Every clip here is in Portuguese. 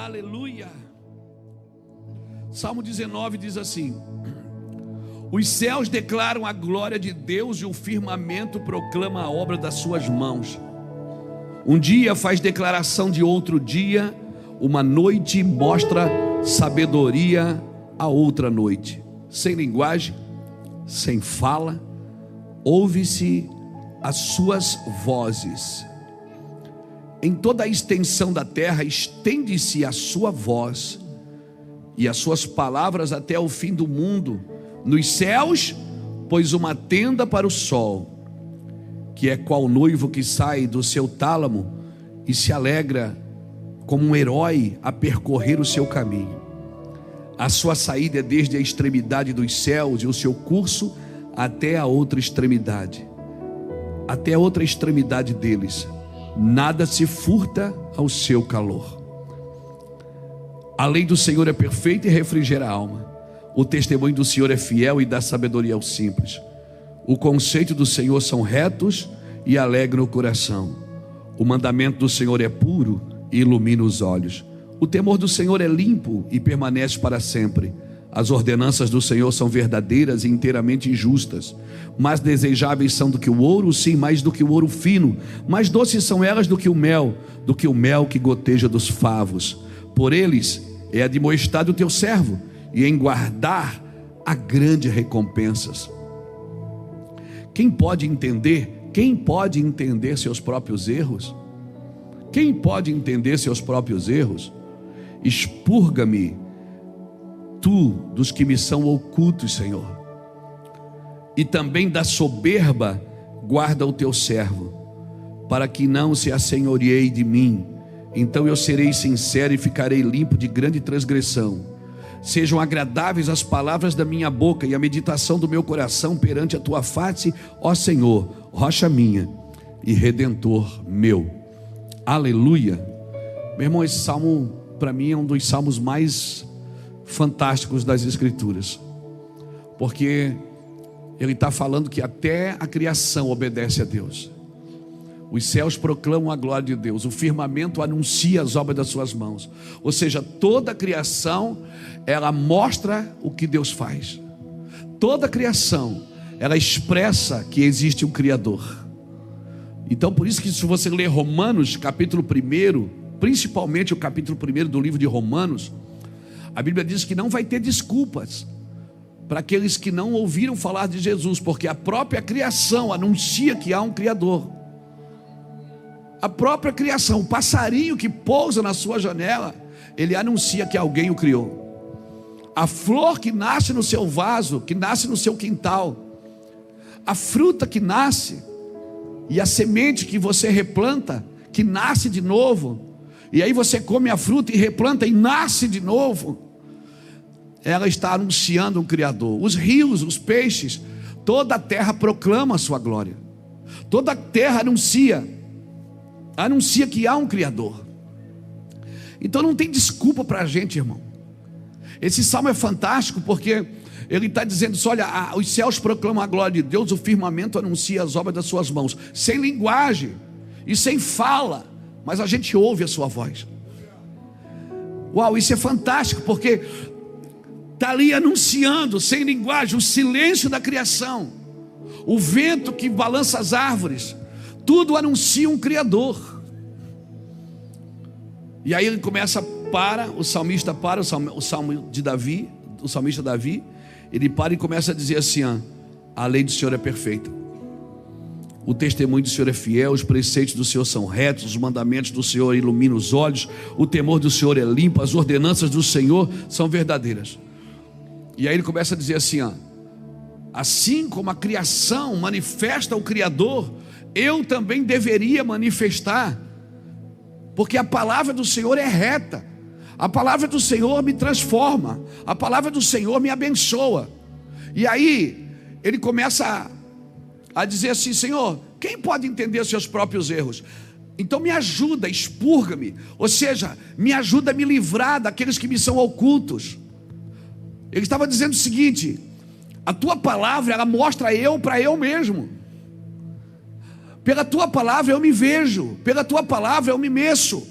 Aleluia. Salmo 19 diz assim: os céus declaram a glória de Deus e o firmamento proclama a obra das suas mãos. Um dia faz declaração de outro dia, uma noite mostra sabedoria a outra noite. Sem linguagem, sem fala, ouve-se as suas vozes. Em toda a extensão da terra estende-se a sua voz e as suas palavras até o fim do mundo. Nos céus pôs uma tenda para o sol, que é qual noivo que sai do seu tálamo e se alegra como um herói a percorrer o seu caminho. A sua saída é desde a extremidade dos céus e o seu curso até a outra extremidade. Até a outra extremidade deles. Nada se furta ao seu calor. A lei do Senhor é perfeita e refrigera a alma. O testemunho do Senhor é fiel e dá sabedoria aos simples. O conceito do Senhor são retos e alegram o coração. O mandamento do Senhor é puro e ilumina os olhos. O temor do Senhor é limpo e permanece para sempre. As ordenanças do Senhor são verdadeiras e inteiramente justas. Mais desejáveis são do que o ouro, sim, mais do que o ouro fino. Mais doces são elas do que o mel que goteja dos favos. Por eles é admoestado o teu servo, e em guardar há grandes recompensas. Quem pode entender? Quem pode entender seus próprios erros? Quem pode entender seus próprios erros? Expurga-me, tu, dos que me são ocultos, Senhor. E também da soberba guarda o teu servo, para que não se assenhoreie de mim. Então eu serei sincero e ficarei limpo de grande transgressão. Sejam agradáveis as palavras da minha boca e a meditação do meu coração perante a tua face, ó Senhor, rocha minha e redentor meu. Aleluia. Meu irmão, esse salmo para mim é um dos salmos mais fantásticos das Escrituras, porque ele está falando que até a criação obedece a Deus. Os céus proclamam a glória de Deus, o firmamento anuncia as obras das suas mãos. Ou seja, toda a criação, ela mostra o que Deus faz. Toda a criação, ela expressa que existe um Criador. Então por isso que se você ler Romanos capítulo 1, principalmente o capítulo 1 do livro de Romanos, a Bíblia diz que não vai ter desculpas para aqueles que não ouviram falar de Jesus, porque a própria criação anuncia que há um Criador. A própria criação, o passarinho que pousa na sua janela, ele anuncia que alguém o criou. A flor que nasce no seu vaso, que nasce no seu quintal, a fruta que nasce, e a semente que você replanta, que nasce de novo, e aí você come a fruta e replanta e nasce de novo, ela está anunciando um Criador. Os rios, os peixes, toda a terra proclama a sua glória. Toda a terra anuncia que há um Criador. Então não tem desculpa para a gente, irmão. Esse salmo é fantástico porque ele está dizendo assim, olha, os céus proclamam a glória de Deus, o firmamento anuncia as obras das suas mãos. Sem linguagem e sem fala, mas a gente ouve a sua voz. Uau, isso é fantástico, porque está ali anunciando, sem linguagem, o silêncio da criação, o vento que balança as árvores, tudo anuncia um Criador. E aí ele começa, o salmista para, o salmo de Davi, o salmista Davi, ele para e começa a dizer assim, a lei do Senhor é perfeita, o testemunho do Senhor é fiel, os preceitos do Senhor são retos, os mandamentos do Senhor iluminam os olhos, o temor do Senhor é limpo, as ordenanças do Senhor são verdadeiras. E aí ele começa a dizer assim, assim como a criação manifesta o Criador, eu também deveria manifestar, porque a palavra do Senhor é reta, a palavra do Senhor me transforma, a palavra do Senhor me abençoa. E aí ele começa a dizer assim, Senhor, quem pode entender os seus próprios erros? Então me ajuda, expurga-me, ou seja, me ajuda a me livrar daqueles que me são ocultos. Ele estava dizendo o seguinte, a tua palavra, ela mostra eu para eu mesmo. Pela tua palavra eu me vejo, pela tua palavra eu me meço.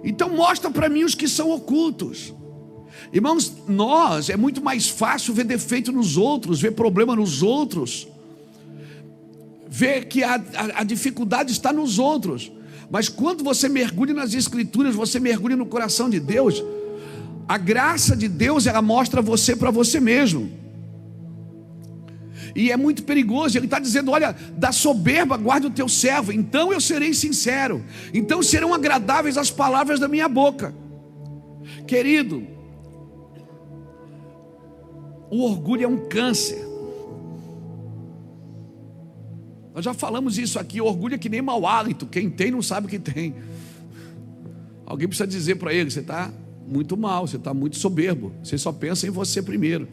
Então mostra para mim os que são ocultos. Irmãos, é muito mais fácil ver defeito nos outros, ver problema nos outros, ver que a dificuldade está nos outros. Mas quando você mergulha nas Escrituras, você mergulha no coração de Deus, a graça de Deus, ela mostra você para você mesmo. E é muito perigoso. Ele está dizendo: olha, da soberba guarda o teu servo, então eu serei sincero, então serão agradáveis as palavras da minha boca. Querido, o orgulho é um câncer. Nós já falamos isso aqui. O orgulho é que nem mau hálito, quem tem não sabe o que tem. Alguém precisa dizer para ele: você está muito mal, você está muito soberbo, você só pensa em você primeiro.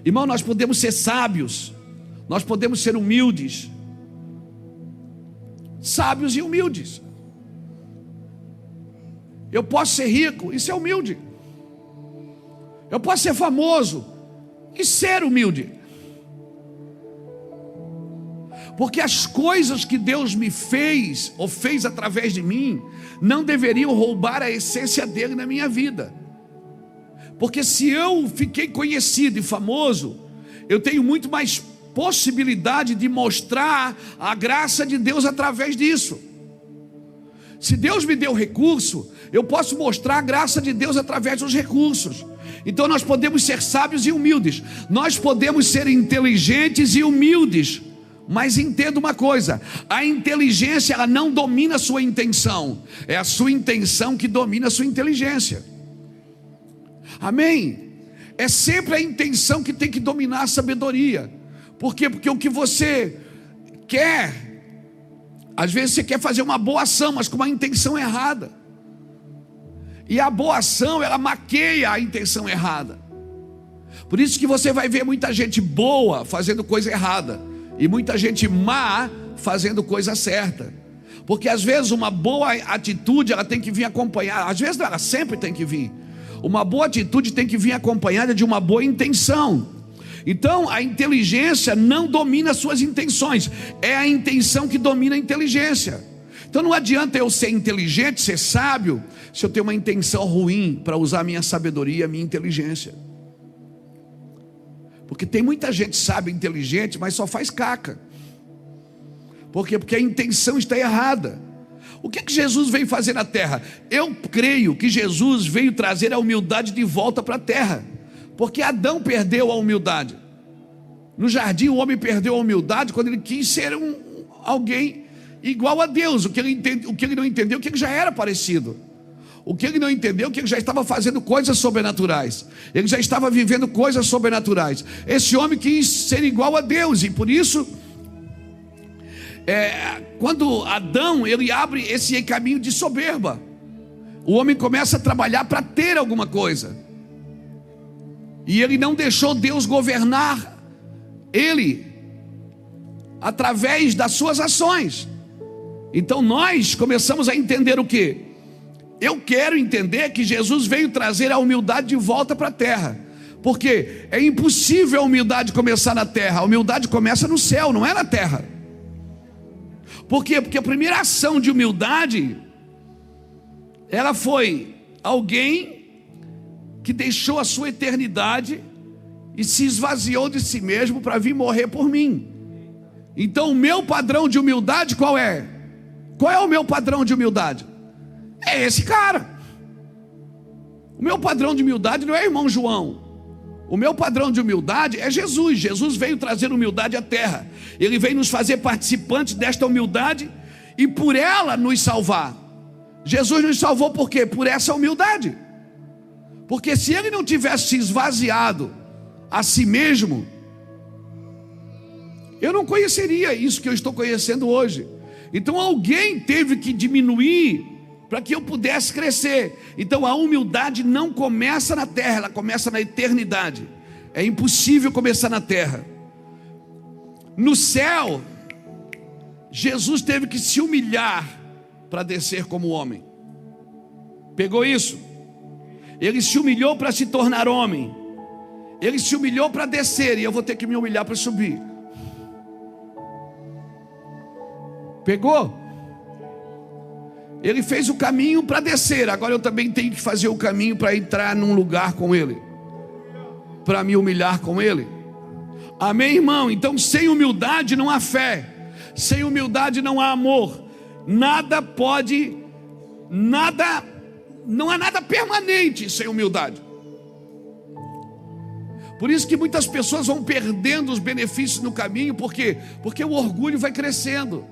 Irmão, nós podemos ser sábios, nós podemos ser humildes, sábios e humildes. Eu posso ser rico e ser humilde, eu posso ser famoso e ser humilde, porque as coisas que Deus me fez ou fez através de mim não deveriam roubar a essência dele na minha vida. Porque se eu fiquei conhecido e famoso, eu tenho muito mais possibilidade de mostrar a graça de Deus através disso. Se Deus me deu recurso, eu posso mostrar a graça de Deus através dos recursos. Então nós podemos ser sábios e humildes, nós podemos ser inteligentes e humildes. Mas entenda uma coisa: a inteligência, ela não domina a sua intenção, é a sua intenção que domina a sua inteligência. Amém? É sempre a intenção que tem que dominar a sabedoria. Por quê? Porque o que você quer, às vezes você quer fazer uma boa ação, mas com uma intenção errada. E a boa ação, ela maqueia a intenção errada. Por isso que você vai ver muita gente boa fazendo coisa errada e muita gente má fazendo coisa certa. Porque às vezes uma boa atitude, ela tem que vir acompanhada. Às vezes ela sempre tem que vir. Uma boa atitude tem que vir acompanhada de uma boa intenção. Então a inteligência não domina as suas intenções, é a intenção que domina a inteligência. Então não adianta eu ser inteligente, ser sábio, se eu tenho uma intenção ruim para usar a minha sabedoria, a minha inteligência. Porque tem muita gente sábia e inteligente, mas só faz caca. Por quê? Porque a intenção está errada. O que Jesus veio fazer na terra? Eu creio que Jesus veio trazer a humildade de volta para a terra. Porque Adão perdeu a humildade. No jardim o homem perdeu a humildade quando ele quis ser alguém igual a Deus. O que ele não entendeu, que ele já era parecido. O que ele não entendeu, que ele já estava fazendo coisas sobrenaturais. Ele já estava vivendo coisas sobrenaturais. Esse homem quis ser igual a Deus, e por isso, quando Adão, ele abre esse caminho de soberba, o homem começa a trabalhar para ter alguma coisa, e ele não deixou Deus governar ele através das suas ações. Então nós começamos a entender o quê? Eu quero entender que Jesus veio trazer a humildade de volta para a terra. Porque é impossível a humildade começar na terra. A humildade começa no céu, não é na terra. Por quê? Porque a primeira ação de humildade, ela foi alguém que deixou a sua eternidade e se esvaziou de si mesmo para vir morrer por mim. Então o meu padrão de humildade qual é? Qual é o meu padrão de humildade? É esse cara. O meu padrão de humildade não é irmão João. O meu padrão de humildade é Jesus. Jesus veio trazer humildade à terra. Ele veio nos fazer participantes desta humildade e por ela nos salvar. Jesus nos salvou por quê? Por essa humildade. Porque se ele não tivesse se esvaziado a si mesmo, eu não conheceria isso que eu estou conhecendo hoje. Então alguém teve que diminuir para que eu pudesse crescer. Então a humildade não começa na terra, ela começa na eternidade. É impossível começar na terra. No céu, Jesus teve que se humilhar para descer como homem. Pegou isso? Ele se humilhou para se tornar homem. Ele se humilhou para descer, e eu vou ter que me humilhar para subir. Pegou? Ele fez o caminho para descer, agora eu também tenho que fazer o caminho para entrar num lugar com Ele, para me humilhar com Ele. Amém, irmão? Então, sem humildade não há fé, sem humildade não há amor. Não há nada permanente sem humildade. Por isso que muitas pessoas vão perdendo os benefícios no caminho, porque o orgulho vai crescendo.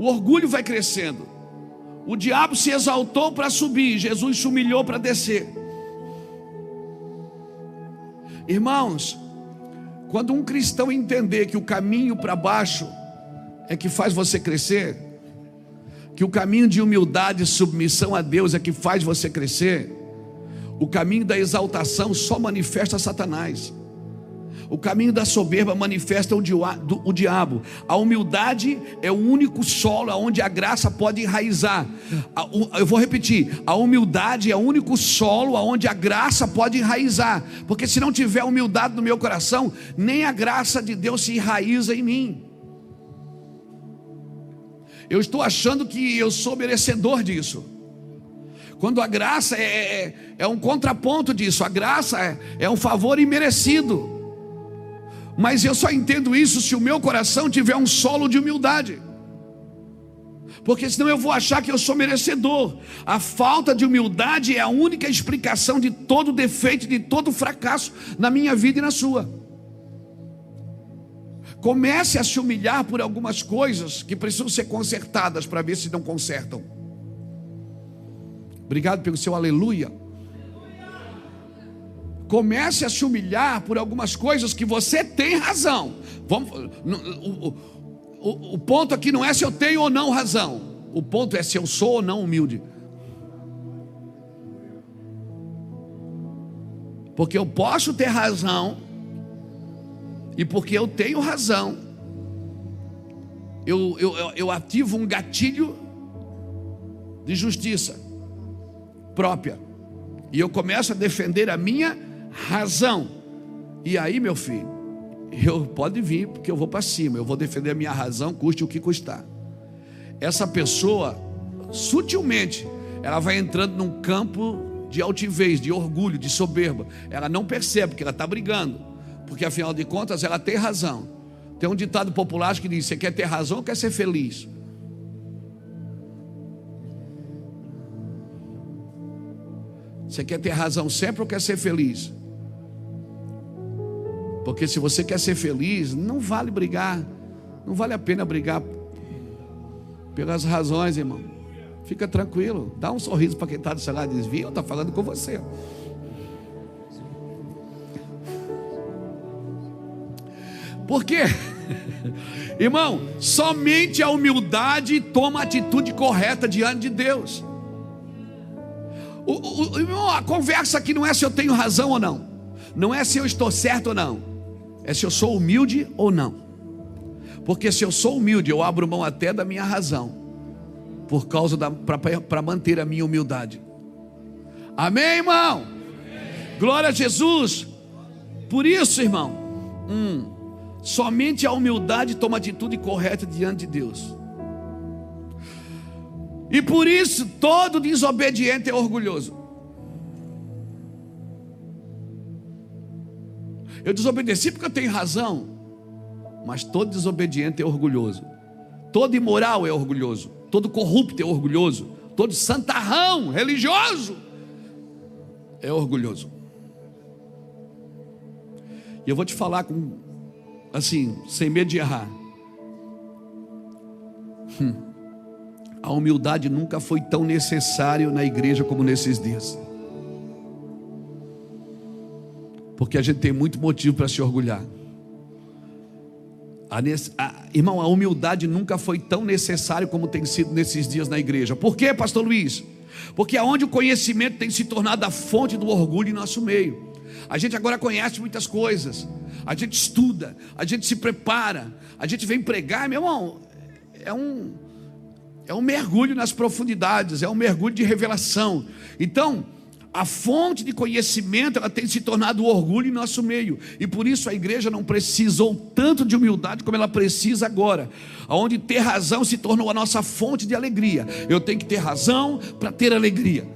O orgulho vai crescendo. O diabo se exaltou para subir, Jesus se humilhou para descer. Irmãos, quando um cristão entender que o caminho para baixo é que faz você crescer, que o caminho de humildade e submissão a Deus é que faz você crescer, o caminho da exaltação só manifesta Satanás. O caminho da soberba manifesta o diabo. A humildade é o único solo onde a graça pode enraizar. Eu vou repetir: a humildade é o único solo onde a graça pode enraizar. Porque se não tiver humildade no meu coração, nem a graça de Deus se enraiza em mim. Eu estou achando que eu sou merecedor disso, quando a graça é um contraponto disso. A graça é um favor imerecido. Mas eu só entendo isso se o meu coração tiver um solo de humildade, porque senão eu vou achar que eu sou merecedor. A falta de humildade é a única explicação de todo defeito, de todo fracasso na minha vida e na sua. Comece a se humilhar por algumas coisas que precisam ser consertadas, para ver se não consertam. Obrigado pelo seu aleluia. Comece a se humilhar por algumas coisas que você tem razão. O ponto aqui não é se eu tenho ou não razão. O ponto é se eu sou ou não humilde. Porque eu posso ter razão, e porque eu tenho razão, eu ativo um gatilho de justiça própria, e eu começo a defender a minha razão. E aí, meu filho, pode vir, porque eu vou para cima, eu vou defender a minha razão, custe o que custar. Essa pessoa, sutilmente, ela vai entrando num campo de altivez, de orgulho, de soberba. Ela não percebe que ela está brigando, porque afinal de contas ela tem razão. Tem um ditado popular que diz: você quer ter razão ou quer ser feliz? Você quer ter razão sempre ou quer ser feliz? Porque se você quer ser feliz, não vale brigar. Não vale a pena brigar pelas razões, irmão. Fica tranquilo. Dá um sorriso para quem está do seu lado e diz: viu, está falando com você. Por quê? Irmão, somente a humildade toma a atitude correta diante de Deus. A conversa aqui não é se eu tenho razão ou não, não é se eu estou certo ou não, é se eu sou humilde ou não. Porque se eu sou humilde, eu abro mão até da minha razão, por causa para manter a minha humildade. Amém, irmão? Amém. Glória a Jesus. Por isso, irmão, somente a humildade toma a atitude correta diante de Deus. E por isso todo desobediente é orgulhoso. Eu desobedeci porque eu tenho razão, mas todo desobediente é orgulhoso. Todo imoral é orgulhoso. Todo corrupto é orgulhoso. Todo santarrão religioso é orgulhoso. E eu vou te falar assim, sem medo de errar. A humildade nunca foi tão necessária na igreja como nesses dias. Porque a gente tem muito motivo para se orgulhar. Irmão, a humildade nunca foi tão necessária como tem sido nesses dias na igreja. Por quê, pastor Luiz? Porque aonde o conhecimento tem se tornado a fonte do orgulho em nosso meio. A gente agora conhece muitas coisas, a gente estuda, a gente se prepara, a gente vem pregar, meu irmão, é um mergulho nas profundidades, é um mergulho de revelação. Então, A fonte de conhecimento, ela tem se tornado orgulho em nosso meio. E por isso a igreja não precisou tanto de humildade como ela precisa agora. Onde ter razão se tornou a nossa fonte de alegria. Eu tenho que ter razão para ter alegria.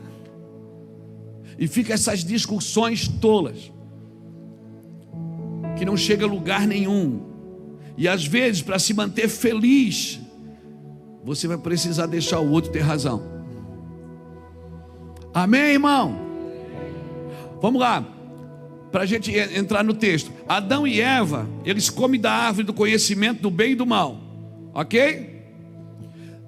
E fica essas discussões tolas, que não chega a lugar nenhum. E às vezes, para se manter feliz, você vai precisar deixar o outro ter razão. Amém, irmão? Vamos lá, para a gente entrar no texto. Adão e Eva, eles comem da árvore do conhecimento do bem e do mal, ok?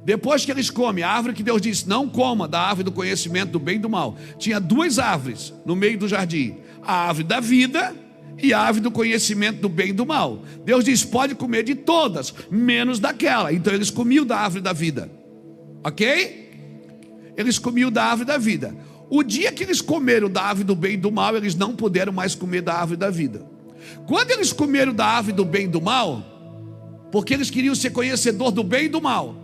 Depois que eles comem a árvore que Deus disse, não coma da árvore do conhecimento do bem e do mal. Tinha duas árvores no meio do jardim, a árvore da vida e a árvore do conhecimento do bem e do mal. Deus disse, pode comer de todas, menos daquela. Então eles comiam da árvore da vida, ok? Eles comiam da árvore da vida. O dia que eles comeram da árvore do bem e do mal, eles não puderam mais comer da árvore da vida. Quando eles comeram da árvore do bem e do mal, porque eles queriam ser conhecedor do bem e do mal,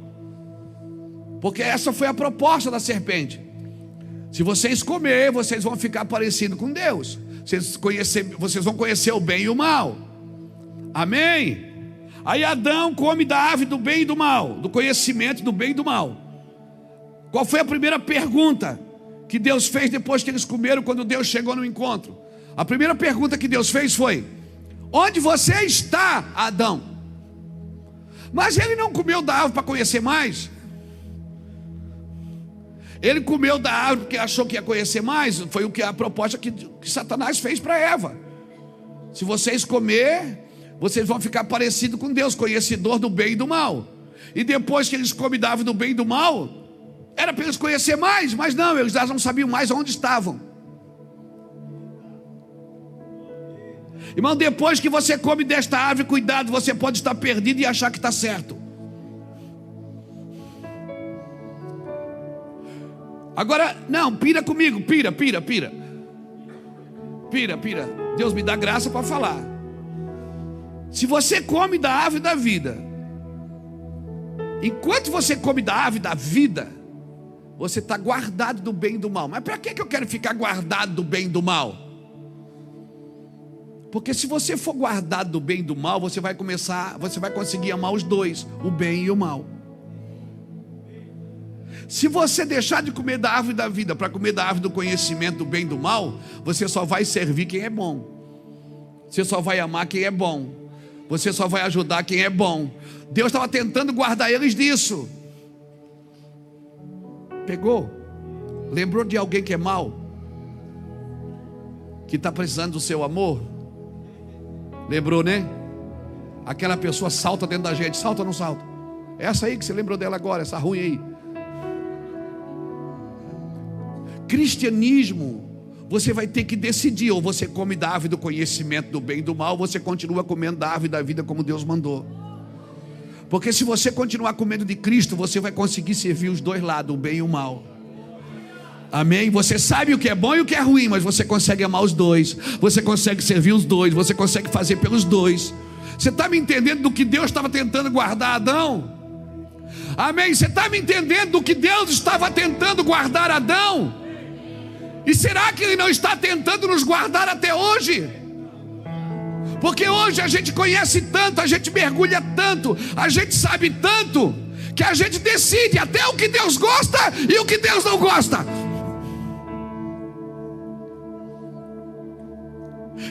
porque essa foi a proposta da serpente. Se vocês comerem, vocês vão ficar parecidos com Deus. Vocês vão conhecer o bem e o mal. Amém? Aí Adão come da árvore do bem e do mal, do conhecimento do bem e do mal. Qual foi a primeira pergunta que Deus fez depois que eles comeram, quando Deus chegou no encontro? A primeira pergunta que Deus fez foi: onde você está, Adão? Mas ele não comeu da árvore para conhecer mais. Ele comeu da árvore porque achou que ia conhecer mais. Foi o que a proposta que Satanás fez para Eva. Se vocês comer, vocês vão ficar parecidos com Deus, conhecedor do bem e do mal. E depois que eles comem da árvore do bem e do mal, era para eles conhecer mais, mas não, eles já não sabiam mais onde estavam. Irmão, depois que você come desta árvore, cuidado, você pode estar perdido e achar que está certo. Agora, não, pira comigo, pira. Deus me dá graça para falar. Se você come da árvore da vida, enquanto você come da árvore da vida, você está guardado do bem e do mal. Mas para que eu quero ficar guardado do bem e do mal? Porque se você for guardado do bem e do mal, você vai conseguir amar os dois, o bem e o mal. Se você deixar de comer da árvore da vida para comer da árvore do conhecimento do bem e do mal, você só vai servir quem é bom. Você só vai amar quem é bom. Você só vai ajudar quem é bom. Deus estava tentando guardar eles disso. Pegou? Lembrou de alguém que é mau? Que está precisando do seu amor? Lembrou, né? Aquela pessoa salta dentro da gente. Salta ou não salta? Essa aí que você lembrou dela agora, essa ruim aí. Cristianismo, você vai ter que decidir: ou você come da árvore do conhecimento do bem e do mal, ou você continua comendo da árvore da vida como Deus mandou. Porque se você continuar comendo de Cristo, você vai conseguir servir os dois lados, o bem e o mal. Amém? Você sabe o que é bom e o que é ruim, mas você consegue amar os dois, você consegue servir os dois, você consegue fazer pelos dois. Você está me entendendo do que Deus estava tentando guardar Adão? Amém? Você está me entendendo do que Deus estava tentando guardar Adão? E será que Ele não está tentando nos guardar até hoje? Porque hoje a gente conhece tanto, a gente mergulha tanto, a gente sabe tanto, que a gente decide até o que Deus gosta e o que Deus não gosta.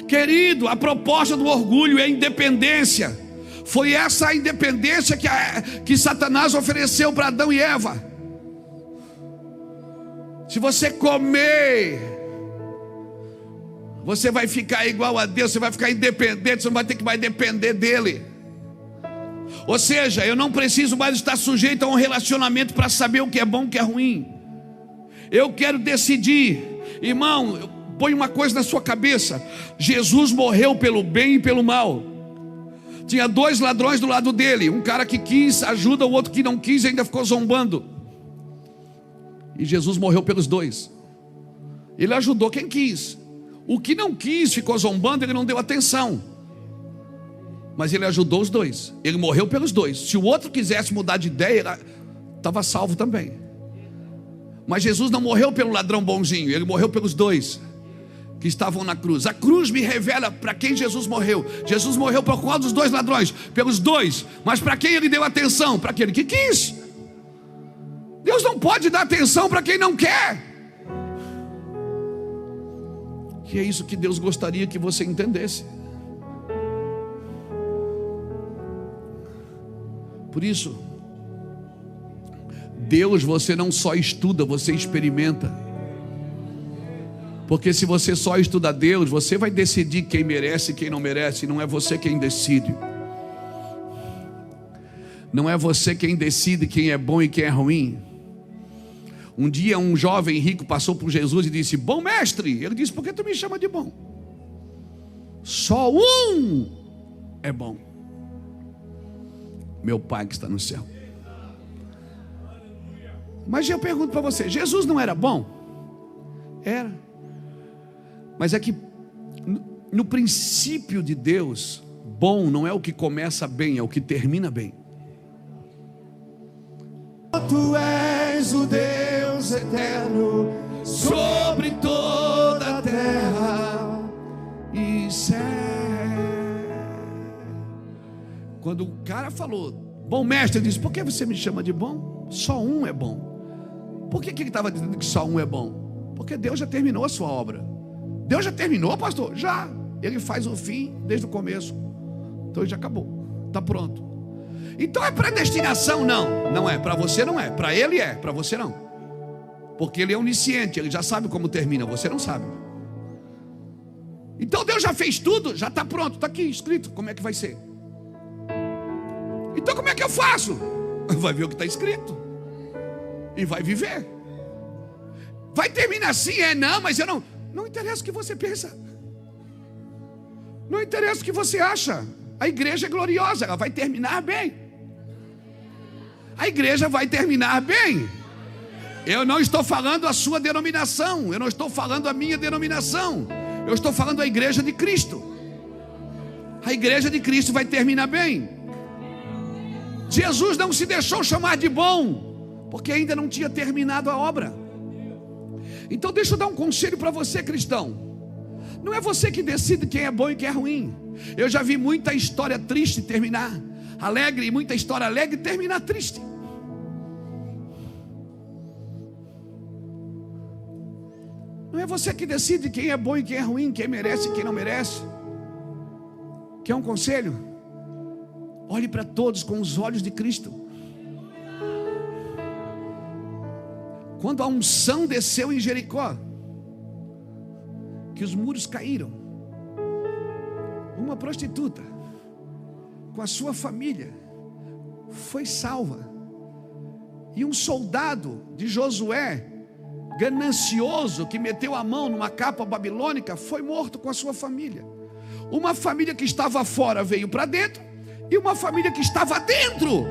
Querido, a proposta do orgulho é a independência. Foi essa a independência que Satanás ofereceu para Adão e Eva. Se você comer, você vai ficar igual a Deus, você vai ficar independente, você não vai ter que mais depender dele. Ou seja, eu não preciso mais estar sujeito a um relacionamento para saber o que é bom e o que é ruim. Eu quero decidir. Irmão, põe uma coisa na sua cabeça: Jesus morreu pelo bem e pelo mal. Tinha dois ladrões do lado dele, um cara que quis ajuda, o outro que não quis e ainda ficou zombando. E Jesus morreu pelos dois. Ele ajudou quem quis. O que não quis, ficou zombando, ele não deu atenção. Mas ele ajudou os dois. Ele morreu pelos dois. Se o outro quisesse mudar de ideia, estava salvo também. Mas Jesus não morreu pelo ladrão bonzinho, ele morreu pelos dois que estavam na cruz. A cruz me revela para quem Jesus morreu. Jesus morreu por qual dos dois ladrões? Pelos dois. Mas para quem ele deu atenção? Para aquele que quis. Deus não pode dar atenção para quem não quer. E é isso que Deus gostaria que você entendesse. Por isso, Deus você não só estuda, você experimenta. Porque se você só estuda Deus, você vai decidir quem merece e quem não merece. Não é você quem decide. Não é você quem decide quem é bom e quem é ruim. Um dia um jovem rico passou por Jesus e disse: bom mestre. Ele disse: por que tu me chama de bom? Só um é bom, meu Pai que está no céu. Mas eu pergunto para você, Jesus não era bom? Era. Mas é que no princípio de Deus, bom não é o que começa bem, é o que termina bem. Tu és o Deus eterno sobre toda a terra e céu. Quando o cara falou, bom mestre, ele disse: por que você me chama de bom? Só um é bom. Por que ele estava dizendo que só um é bom? Porque Deus já terminou a sua obra. Deus já terminou, pastor? Já. Ele faz o fim desde o começo. Então já acabou. Está pronto. Então é predestinação? Não. Não é. Para você não é. Para ele é. Para você não. Porque ele é onisciente. Ele já sabe como termina. Você não sabe. Então Deus já fez tudo. Já está pronto. Está aqui escrito. Como é que vai ser? Então como é que eu faço? Vai ver o que está escrito. E vai viver. Vai terminar assim? Não, mas eu não... Não interessa o que você pensa. Não interessa o que você acha. A igreja é gloriosa, ela vai terminar bem. A igreja vai terminar bem. Eu não estou falando a sua denominação, eu não estou falando a minha denominação. Eu estou falando a igreja de Cristo. A igreja de Cristo vai terminar bem. Jesus não se deixou chamar de bom, porque ainda não tinha terminado a obra. Então deixa eu dar um conselho para você, cristão. Não é você que decide quem é bom e quem é ruim. Eu já vi muita história triste terminar alegre, e muita história alegre terminar triste. Não é você que decide quem é bom e quem é ruim, quem merece e quem não merece. Quer um conselho? Olhe para todos com os olhos de Cristo. Quando a unção desceu em Jericó, que os muros caíram, uma prostituta com a sua família foi salva, e um soldado de Josué, ganancioso, que meteu a mão numa capa babilônica, foi morto com a sua família. Uma família que estava fora veio para dentro, e uma família que estava dentro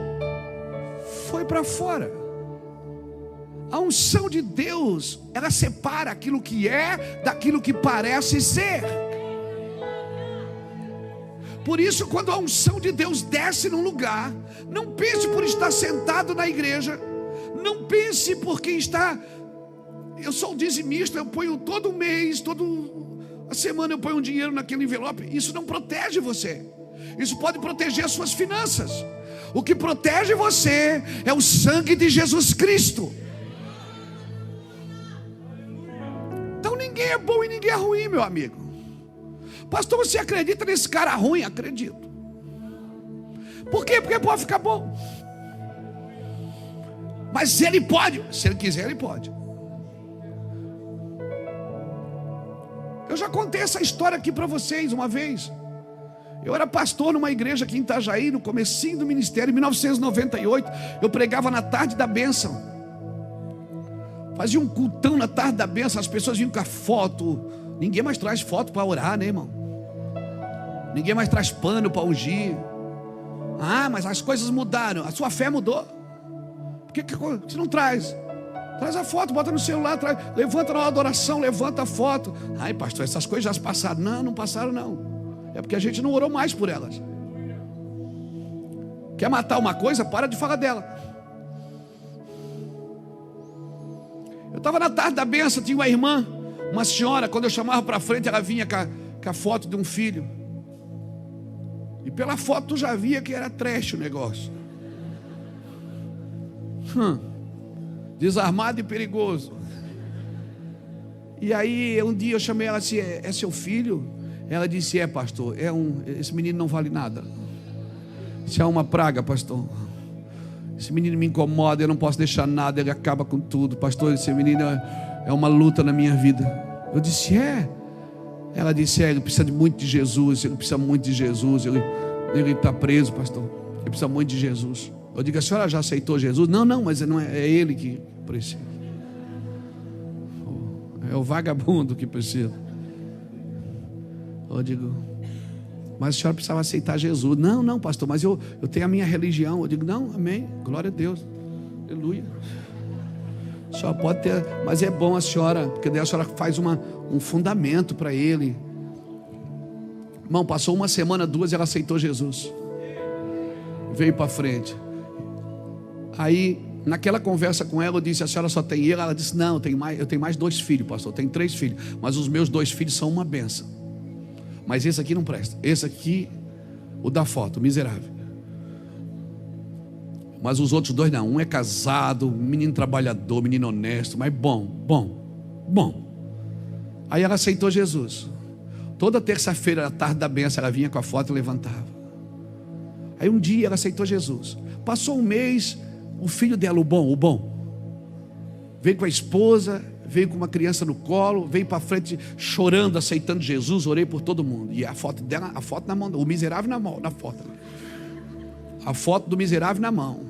foi para fora. A unção de Deus, ela separa aquilo que é daquilo que parece ser. Por isso, quando a unção de Deus desce num lugar, não pense por estar sentado na igreja, não pense porque está... Eu sou dizimista, eu ponho todo mês, toda a semana eu ponho um dinheiro naquele envelope. Isso não protege você. Isso pode proteger as suas finanças. O que protege você é o sangue de Jesus Cristo. Então ninguém é bom e ninguém é ruim, meu amigo. Pastor, você acredita nesse cara ruim? Acredito. Por quê? Porque pode ficar bom. Mas ele pode, se ele quiser, ele pode. Eu já contei essa história aqui para vocês uma vez. Eu era pastor numa igreja aqui em Itajaí, no comecinho do ministério, em 1998. Eu pregava na tarde da bênção. Fazia um cultão na tarde da bênção. As pessoas vinham com a foto. Ninguém mais traz foto para orar, né, irmão? Ninguém mais traz pano para ungir. Ah, mas as coisas mudaram. A sua fé mudou. Por que você não traz? Traz a foto, bota no celular, levanta na adoração, levanta a foto. Ai, pastor, essas coisas já passaram. Não, não passaram não. É porque a gente não orou mais por elas. Quer matar uma coisa? Para de falar dela. Eu estava na tarde da benção, tinha uma irmã, uma senhora, quando eu chamava para frente, ela vinha com a foto de um filho. E pela foto tu já via que era trash o negócio. Desarmado e perigoso. E aí um dia eu chamei ela assim: é seu filho? Ela disse: é, pastor, esse menino não vale nada. Isso é uma praga, pastor. Esse menino me incomoda, eu não posso deixar nada, ele acaba com tudo. Pastor, esse menino é uma luta na minha vida. Eu disse: é? Ela disse: ele precisa muito de Jesus, ele precisa muito de Jesus, ele está preso, pastor, ele precisa muito de Jesus. Eu digo: a senhora já aceitou Jesus? Não, mas não é ele que precisa. É o vagabundo que precisa. Eu digo: mas a senhora precisava aceitar Jesus. Não, pastor, mas eu tenho a minha religião. Eu digo: não, amém, glória a Deus, aleluia. A senhora pode ter, mas é bom a senhora, porque daí a senhora faz um fundamento para ele. Irmão, passou uma semana, 2, ela aceitou Jesus, veio para frente. Aí, naquela conversa com ela, eu disse: a senhora só tem ele? Ela disse: não, eu tenho mais 2 filhos, pastor, eu tenho 3 filhos, mas os meus 2 filhos são uma benção, mas esse aqui não presta, esse aqui, o da foto, miserável. Mas os outros 2 não, um é casado, menino trabalhador, menino honesto, mas bom. Aí ela aceitou Jesus. Toda terça-feira, à tarde da benção, ela vinha com a foto e levantava. Aí um dia ela aceitou Jesus. Passou um mês, o filho dela, o bom, veio com a esposa, veio com uma criança no colo, veio para frente chorando, aceitando Jesus. Orei por todo mundo. E a foto dela, a foto na mão, o miserável na mão, na foto. A foto do miserável na mão.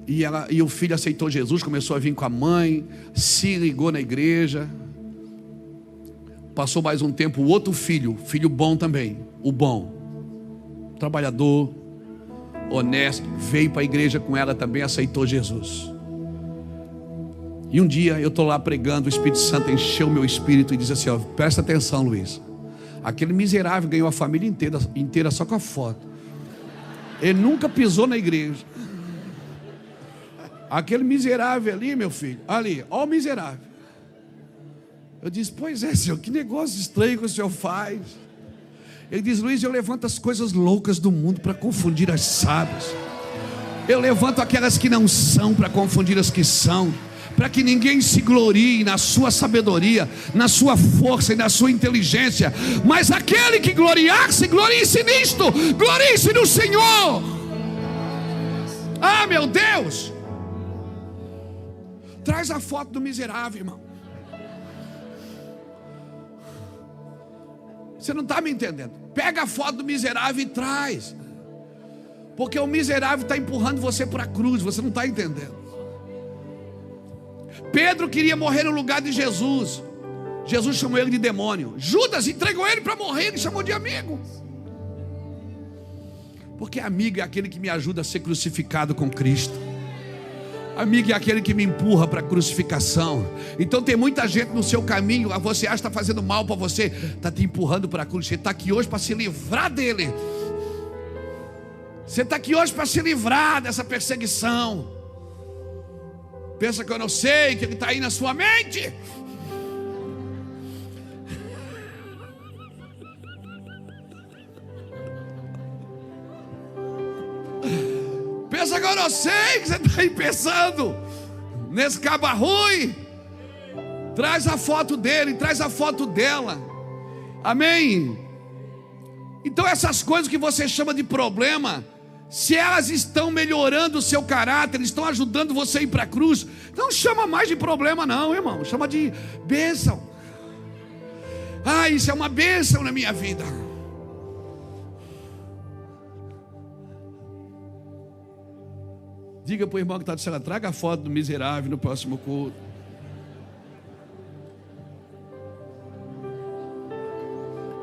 E o filho aceitou Jesus, começou a vir com a mãe, se ligou na igreja. Passou mais um tempo, o outro filho bom também, o bom, trabalhador, honesto, veio para a igreja com ela também, aceitou Jesus. E um dia eu estou lá pregando, o Espírito Santo encheu o meu espírito e disse assim: ó, presta atenção, Luiz, aquele miserável ganhou a família inteira só com a foto. Ele nunca pisou na igreja. Aquele miserável ali, meu filho, ali, ó o miserável. Eu disse: pois é, senhor, que negócio estranho que o senhor faz. Ele diz: Luiz, eu levanto as coisas loucas do mundo para confundir as sábias. Eu levanto aquelas que não são para confundir as que são, para que ninguém se glorie na sua sabedoria, na sua força e na sua inteligência, mas aquele que gloriar-se, glorie-se nisto, glorie-se no Senhor. Ah, meu Deus, traz a foto do miserável, irmão. Você não está me entendendo. Pega a foto do miserável e traz, porque o miserável está empurrando você para a cruz. Você não está entendendo. Pedro queria morrer no lugar de Jesus. Jesus chamou ele de demônio. Judas entregou ele para morrer, ele chamou de amigo. Porque amigo é aquele que me ajuda a ser crucificado com Cristo. Amigo é aquele que me empurra para a crucificação. Então tem muita gente no seu caminho, você acha que está fazendo mal para você, está te empurrando para a cruz. Você está aqui hoje para se livrar dele. Você está aqui hoje para se livrar dessa perseguição. Pensa que eu não sei, que ele está aí na sua mente. Pensa que eu não sei, que você está aí pensando nesse caba ruim. Traz a foto dele, traz a foto dela. Amém? Então essas coisas que você chama de problema, se elas estão melhorando o seu caráter, estão ajudando você a ir para a cruz, não chama mais de problema não, irmão. Chama de bênção. Ah, isso é uma bênção na minha vida. Diga para o irmão que está dizendo: traga a foto do miserável no próximo culto.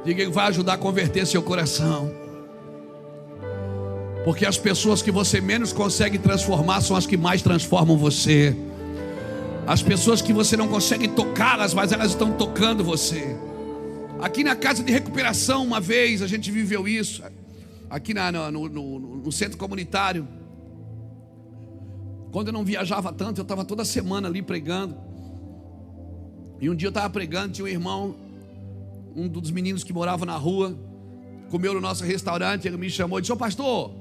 Diga que vai ajudar a converter seu coração. Porque as pessoas que você menos consegue transformar são as que mais transformam você. As pessoas que você não consegue tocá-las, mas elas estão tocando você. Aqui na casa de recuperação, uma vez a gente viveu isso. Aqui no centro comunitário. Quando eu não viajava tanto, eu estava toda semana ali pregando. E um dia eu estava pregando, tinha um irmão, um dos meninos que morava na rua, comeu no nosso restaurante. Ele me chamou e disse: ô pastor,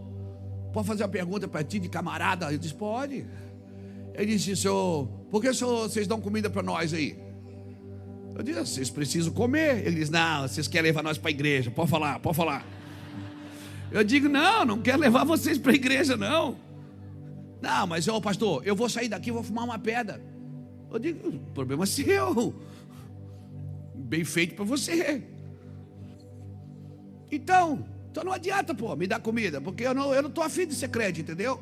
pode fazer uma pergunta para ti de camarada? Eu disse: pode. Ele disse: senhor, por que vocês dão comida para nós aí? Eu disse: vocês precisam comer. Ele disse: não, vocês querem levar nós para a igreja. Pode falar, pode falar. Eu digo: não quero levar vocês para a igreja, não. Não, mas ô pastor, eu vou sair daqui e vou fumar uma pedra. Eu digo: problema seu. Bem feito para você. Então não adianta, pô, me dar comida, porque eu não estou afim de ser crente, entendeu?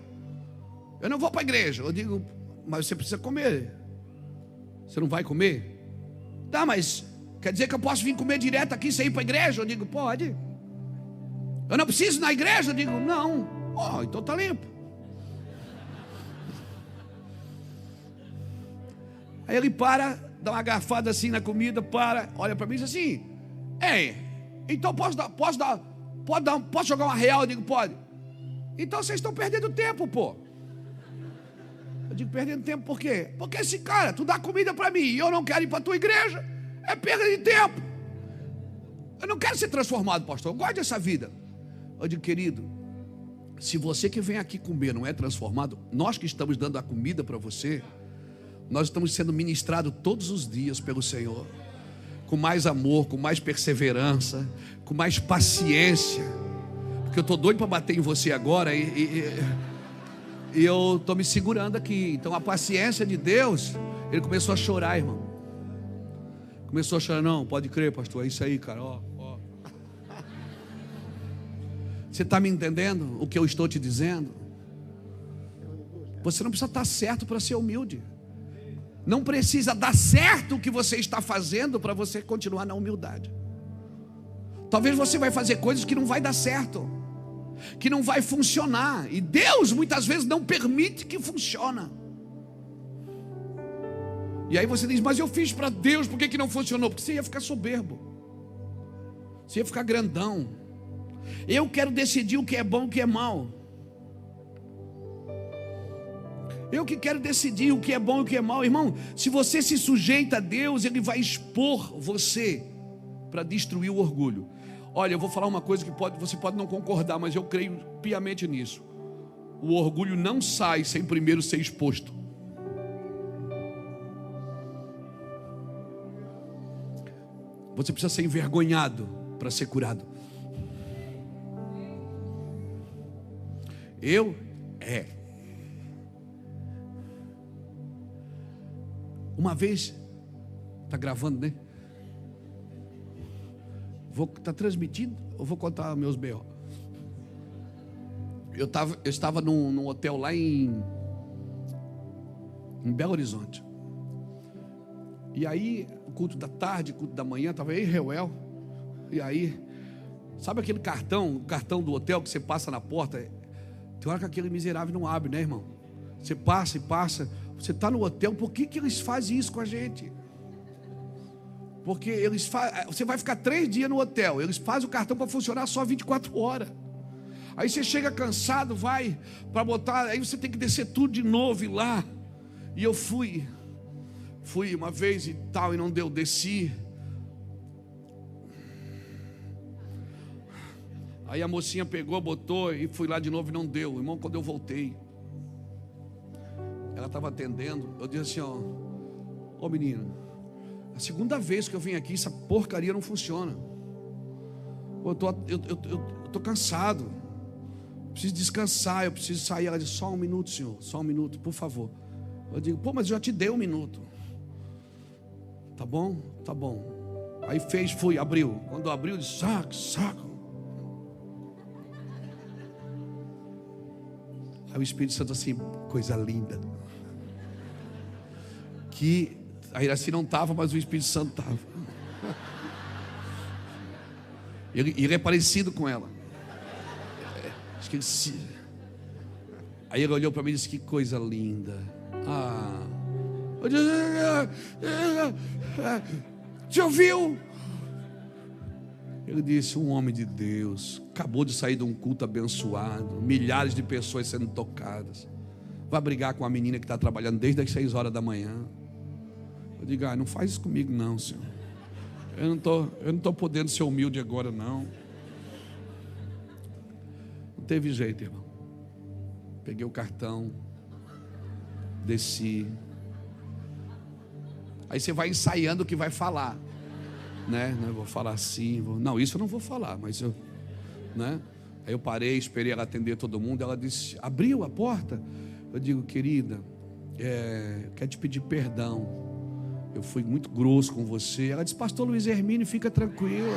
Eu não vou para a igreja. Eu digo: mas você precisa comer. Você não vai comer? Tá, mas quer dizer que eu posso vir comer direto aqui sem ir para a igreja? Eu digo: pode. Eu não preciso ir na igreja? Eu digo: não. Então tá limpo. Aí ele para, dá uma garfada assim na comida, olha para mim e diz assim: então posso jogar uma real? Eu digo: pode. Então vocês estão perdendo tempo, pô. Eu digo: perdendo tempo por quê? Porque esse cara, tu dá comida para mim e eu não quero ir para a tua igreja, é perda de tempo. Eu não quero ser transformado, pastor, eu gosto dessa vida. Eu digo: querido, se você que vem aqui comer não é transformado, nós que estamos dando a comida para você, nós estamos sendo ministrados todos os dias pelo Senhor, com mais amor, com mais perseverança, com mais paciência, porque eu estou doido para bater em você agora e eu estou me segurando aqui. Então a paciência de Deus. Ele começou a chorar, irmão. Começou a chorar. Não, pode crer, pastor, é isso aí, cara. Você está me entendendo o que eu estou te dizendo? Você não precisa estar certo para ser humilde. Não precisa dar certo o que você está fazendo para você continuar na humildade. Talvez você vai fazer coisas que não vai dar certo, que não vai funcionar, e Deus muitas vezes não permite que funcione. E aí você diz: mas eu fiz para Deus, por que não funcionou? Porque você ia ficar soberbo, você ia ficar grandão. Eu quero decidir o que é bom e o que é mal. Eu que quero decidir o que é bom e o que é mal. Irmão, se você se sujeita a Deus, Ele vai expor você para destruir o orgulho. Olha, eu vou falar uma coisa que você pode não concordar, mas eu creio piamente nisso. O orgulho não sai sem primeiro ser exposto. Você precisa ser envergonhado para ser curado. Uma vez, está gravando, né? Está transmitindo ou vou contar meus B.O.? Eu estava num hotel lá em Belo Horizonte. E aí, o culto da tarde, o culto da manhã, estava aí em Reuel. E aí, sabe aquele cartão, o cartão do hotel que você passa na porta? Tem hora que aquele miserável não abre, né, irmão? Você passa e passa. Você está no hotel, por que eles fazem isso com a gente? Porque você vai ficar 3 dias no hotel, eles fazem o cartão para funcionar só 24 horas. Aí você chega cansado, vai para botar, aí você tem que descer tudo de novo e lá. E eu fui uma vez e tal, e não deu, desci. Aí a mocinha pegou, botou e fui lá de novo e não deu. Irmão, quando eu voltei, ela estava atendendo. Eu disse assim: ô menino, a segunda vez que eu vim aqui, essa porcaria não funciona. Eu tô cansado, preciso descansar, eu preciso sair. Ela disse: só um minuto, senhor, só um minuto, por favor. Eu digo: pô, mas eu já te dei 1 minuto. Tá bom, tá bom. Aí abriu. Quando abriu, eu disse: saco. Aí o Espírito Santo assim: coisa linda. Que a Iraci não estava, mas o Espírito Santo estava. Ele é parecido com ela. Acho que Aí ele olhou para mim e disse: que coisa linda. Eu disse: você ouviu? Ele disse: um homem de Deus acabou de sair de um culto abençoado, milhares de pessoas sendo tocadas. vai brigar com a menina que está trabalhando desde as 6 horas da manhã. Eu digo, não faz isso comigo não, Senhor. Eu não estou podendo ser humilde agora não. Não teve jeito, irmão. Peguei o cartão, desci. Aí você vai ensaiando o que vai falar, né? Eu vou falar assim, não, isso eu não vou falar, mas eu, né? Aí eu parei, esperei ela atender todo mundo. Ela disse, abriu a porta. Eu digo, querida, quero te pedir perdão. Eu fui muito grosso com você. Ela disse, pastor Luiz Hermínio, fica tranquilo.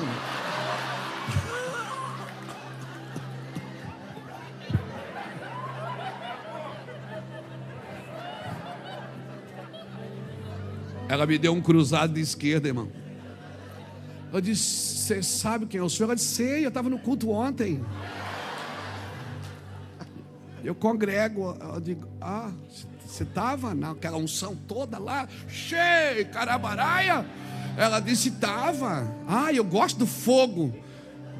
Ela me deu um cruzado de esquerda, irmão. Eu disse, você sabe quem eu sou? Ela disse, sei, eu estava no culto ontem. Eu congrego. Eu digo, você estava naquela unção toda lá, cheia, carabaraia? Ela disse, estava. Eu gosto do fogo.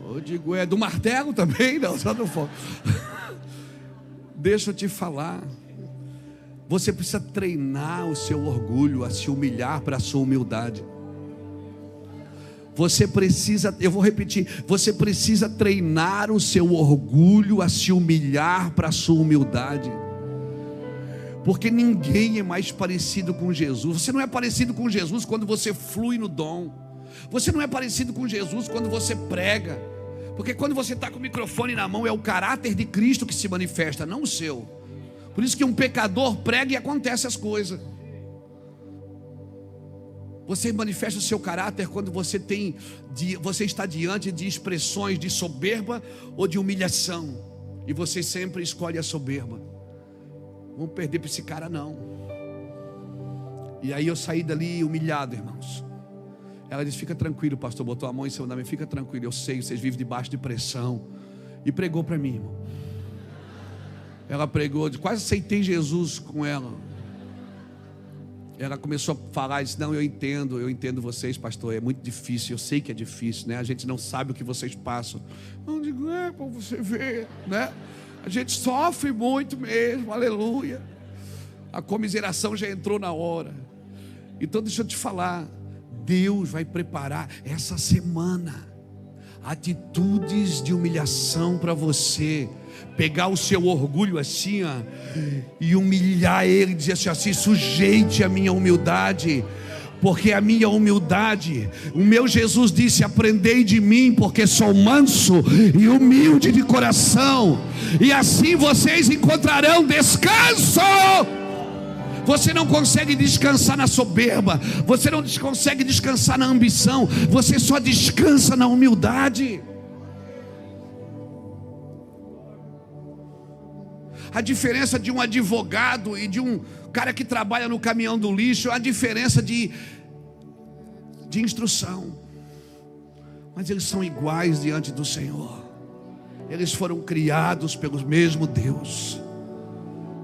Eu digo, do martelo também? Não, só do fogo. Deixa eu te falar. Você precisa treinar o seu orgulho a se humilhar para a sua humildade. Você precisa, eu vou repetir, você precisa treinar o seu orgulho a se humilhar para a sua humildade. Porque ninguém é mais parecido com Jesus. Você não é parecido com Jesus quando você flui no dom. Você não é parecido com Jesus quando você prega. Porque quando você está com o microfone na mão, é o caráter de Cristo que se manifesta, não o seu. Por isso que um pecador prega e acontece as coisas. Você manifesta o seu caráter quando você está diante de expressões de soberba ou de humilhação. E você sempre escolhe a soberba. Vamos perder para esse cara não. E aí eu saí dali humilhado, irmãos. Ela disse, fica tranquilo, pastor. Botou a mão em cima da minha, fica tranquilo. Eu sei, vocês vivem debaixo de pressão. E pregou para mim, irmão. Ela pregou, quase aceitei Jesus com ela. Ela começou a falar, disse, não, eu entendo vocês, pastor, é muito difícil, eu sei que é difícil, né? A gente não sabe o que vocês passam. Eu digo, para você ver, né? A gente sofre muito mesmo, aleluia. A comiseração já entrou na hora. Então deixa eu te falar, Deus vai preparar essa semana atitudes de humilhação para você. Pegar o seu orgulho assim, e humilhar ele, dizer assim, sujeite a minha humildade, porque a minha humildade, o meu Jesus disse, aprendei de mim, porque sou manso e humilde de coração, e assim vocês encontrarão descanso. Você não consegue descansar na soberba, você não consegue descansar na ambição, você só descansa na humildade. A diferença de um advogado e de um cara que trabalha no caminhão do lixo é a diferença de instrução. Mas eles são iguais diante do Senhor. Eles foram criados pelo mesmo Deus.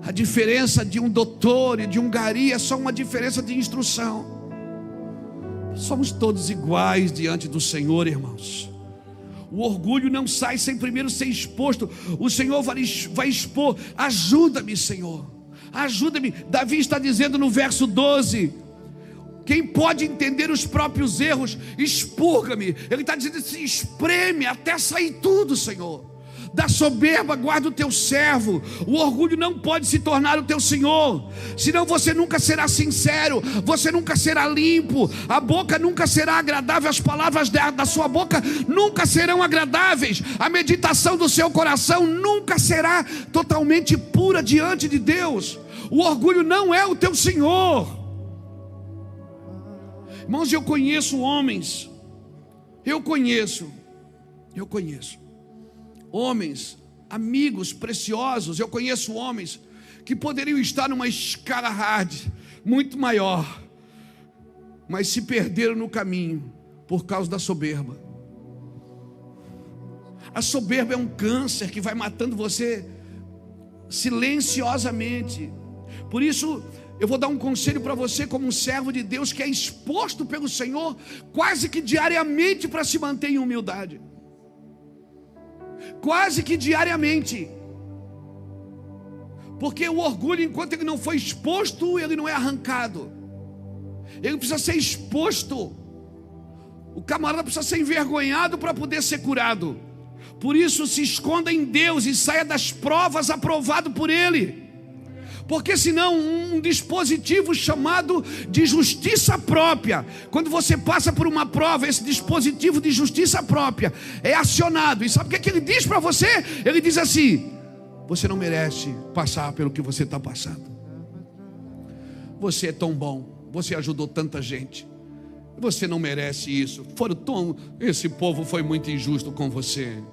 A diferença de um doutor e de um gari é só uma diferença de instrução. Somos todos iguais diante do Senhor, irmãos. O orgulho não sai sem primeiro ser exposto. O Senhor vai expor. Ajuda-me, Senhor, ajuda-me. Davi está dizendo no verso 12: quem pode entender os próprios erros, expurga-me. Ele está dizendo assim, espreme até sair tudo, Senhor. Da soberba guarda o teu servo. O orgulho não pode se tornar o teu senhor, senão você nunca será sincero, você nunca será limpo, a boca nunca será agradável, as palavras da sua boca nunca serão agradáveis, a meditação do seu coração nunca será totalmente pura diante de Deus. O orgulho não é o teu senhor. Irmãos, eu conheço homens, eu conheço homens, amigos preciosos. Eu conheço homens que poderiam estar numa escala hard muito maior, mas se perderam no caminho por causa da soberba. A soberba é um câncer que vai matando você silenciosamente. Por isso eu vou dar um conselho para você, como um servo de Deus que é exposto pelo Senhor quase que diariamente para se manter em humildade. Quase que diariamente. Porque o orgulho, enquanto ele não foi exposto, ele não é arrancado. Ele precisa ser exposto. O camarada precisa ser envergonhado para poder ser curado. Por isso, se esconda em Deus e saia das provas aprovado por Ele. Porque senão um dispositivo chamado de justiça própria, quando você passa por uma prova, esse dispositivo de justiça própria é acionado. E sabe o que ele diz para você? Ele diz assim: você não merece passar pelo que você está passando. Você é tão bom, você ajudou tanta gente, você não merece isso. Esse povo foi muito injusto com você.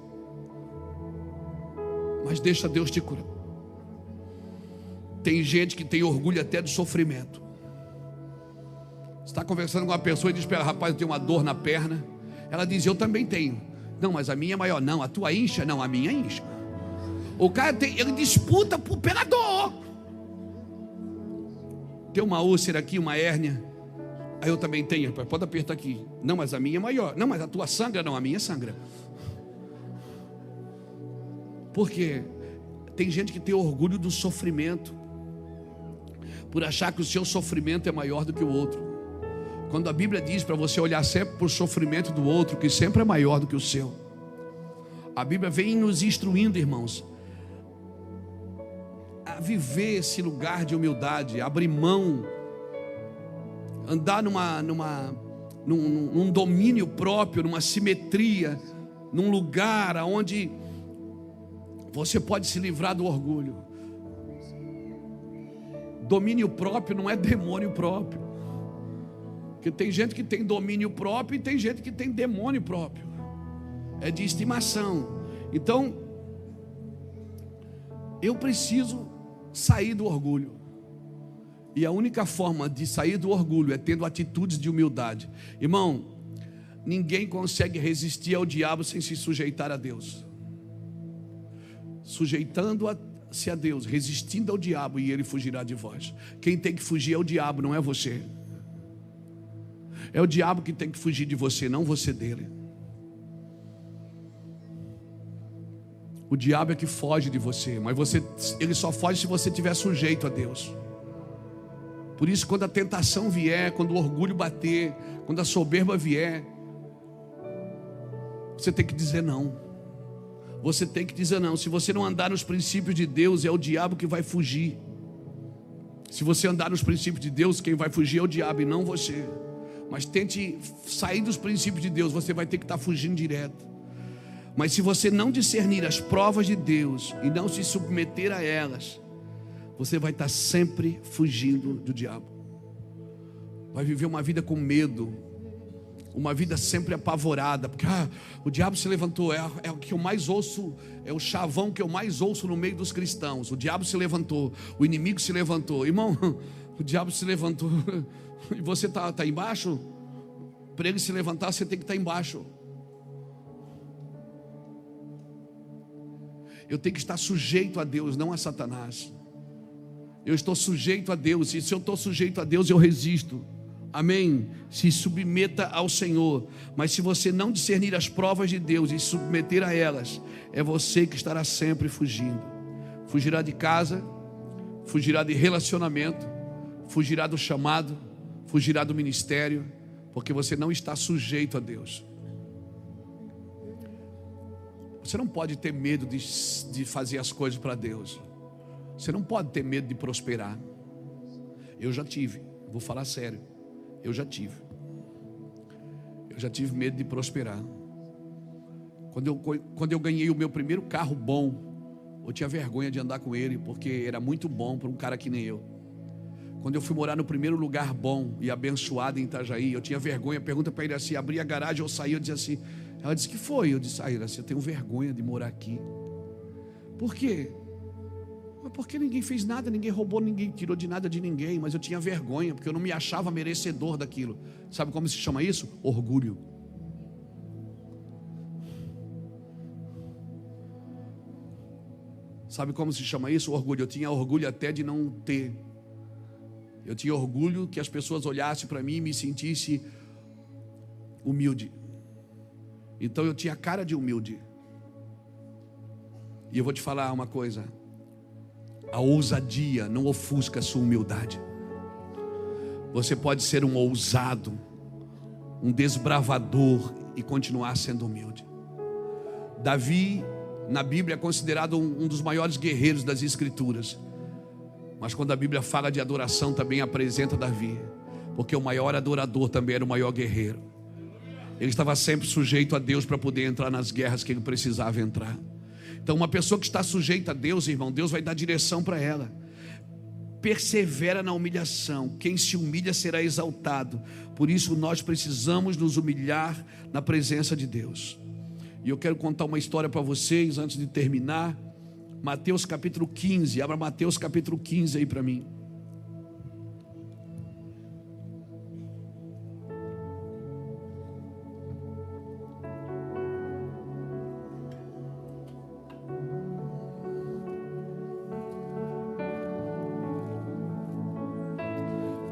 Mas deixa Deus te curar. Tem gente que tem orgulho até do sofrimento. Você está conversando com uma pessoa e diz para ela: rapaz, eu tenho uma dor na perna. Ela diz: eu também tenho. Não, mas a minha é maior. Não, a tua incha. Não, a minha incha. O cara ele disputa pela dor. Tem uma úlcera aqui, uma hérnia. Aí eu também tenho. Pode apertar aqui. Não, mas a minha é maior. Não, mas a tua sangra. Não, a minha sangra. Por quê? Tem gente que tem orgulho do sofrimento, por achar que o seu sofrimento é maior do que o outro. Quando a Bíblia diz para você olhar sempre para o sofrimento do outro, que sempre é maior do que o seu. A Bíblia vem nos instruindo, irmãos, a viver esse lugar de humildade, abrir mão, andar num domínio próprio, numa simetria, num lugar onde você pode se livrar do orgulho. Domínio próprio não é demônio próprio. Porque tem gente que tem domínio próprio e tem gente que tem demônio próprio. É de estimação. Então, eu preciso sair do orgulho. E a única forma de sair do orgulho é tendo atitudes de humildade. Irmão, ninguém consegue resistir ao diabo sem se sujeitar a Deus. Sujeitando-se a Deus, resistindo ao diabo, e ele fugirá de vós. Quem tem que fugir é o diabo, não é você. É o diabo que tem que fugir de você, não você dele. O diabo é que foge de você, mas ele só foge se você estiver sujeito a Deus. Por isso, quando a tentação vier, quando o orgulho bater, quando a soberba vier, você tem que dizer não. Você tem que dizer não. Se você não andar nos princípios de Deus, é o diabo que vai fugir. Se você andar nos princípios de Deus, quem vai fugir é o diabo e não você. Mas tente sair dos princípios de Deus, você vai ter que estar fugindo direto. Mas se você não discernir as provas de Deus e não se submeter a elas, você vai estar sempre fugindo do diabo. Vai viver uma vida com medo, uma vida sempre apavorada, porque o diabo se levantou. É o que eu mais ouço, é o chavão que eu mais ouço no meio dos cristãos. O diabo se levantou, o inimigo se levantou. Irmão, o diabo se levantou e você está embaixo. Para ele se levantar, você tem que estar embaixo. Eu tenho que estar sujeito a Deus, não a Satanás. Eu estou sujeito a Deus, e se eu estou sujeito a Deus, eu resisto. Amém? Se submeta ao Senhor. Mas se você não discernir as provas de Deus e se submeter a elas, é você que estará sempre fugindo. Fugirá de casa, fugirá de relacionamento, fugirá do chamado, fugirá do ministério, porque você não está sujeito a Deus. Você não pode ter medo de fazer as coisas para Deus. Você não pode ter medo de prosperar. Eu já tive, vou falar sério. Eu já tive medo de prosperar. Quando eu ganhei o meu primeiro carro bom, eu tinha vergonha de andar com ele, porque era muito bom para um cara que nem eu. Quando eu fui morar no primeiro lugar bom e abençoado em Itajaí, eu tinha vergonha. Pergunta para ele assim, abria a garagem, eu saí, eu dizia assim. Ela disse: que foi? Eu disse: eu tenho vergonha de morar aqui. Por quê? Porque ninguém fez nada, ninguém roubou, ninguém tirou de nada de ninguém. Mas eu tinha vergonha, porque eu não me achava merecedor daquilo. Sabe como se chama isso? Orgulho. Sabe como se chama isso? Orgulho. Eu tinha orgulho até de não ter. Eu tinha orgulho que as pessoas olhassem para mim e me sentissem humilde. Então eu tinha cara de humilde. E eu vou te falar uma coisa: A ousadia não ofusca a sua humildade. Você pode ser um ousado, um desbravador e continuar sendo humilde. Davi, na Bíblia, é considerado um dos maiores guerreiros das Escrituras. Mas quando a Bíblia fala de adoração, também apresenta Davi, porque o maior adorador também era o maior guerreiro. Ele estava sempre sujeito a Deus para poder entrar nas guerras que ele precisava entrar. Então, uma pessoa que está sujeita a Deus, irmão, Deus vai dar direção para ela. Persevera na humilhação. Quem se humilha será exaltado. Por isso nós precisamos nos humilhar na presença de Deus. E eu quero contar uma história para vocês antes de terminar. Mateus capítulo 15. Abra Mateus capítulo 15 aí para mim.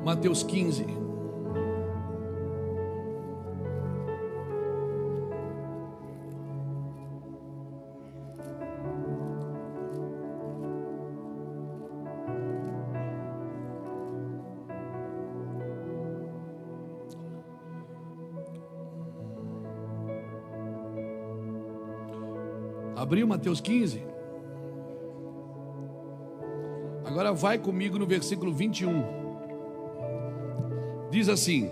Mateus 15. Abriu Mateus 15? Agora vai comigo no versículo 21. Diz assim: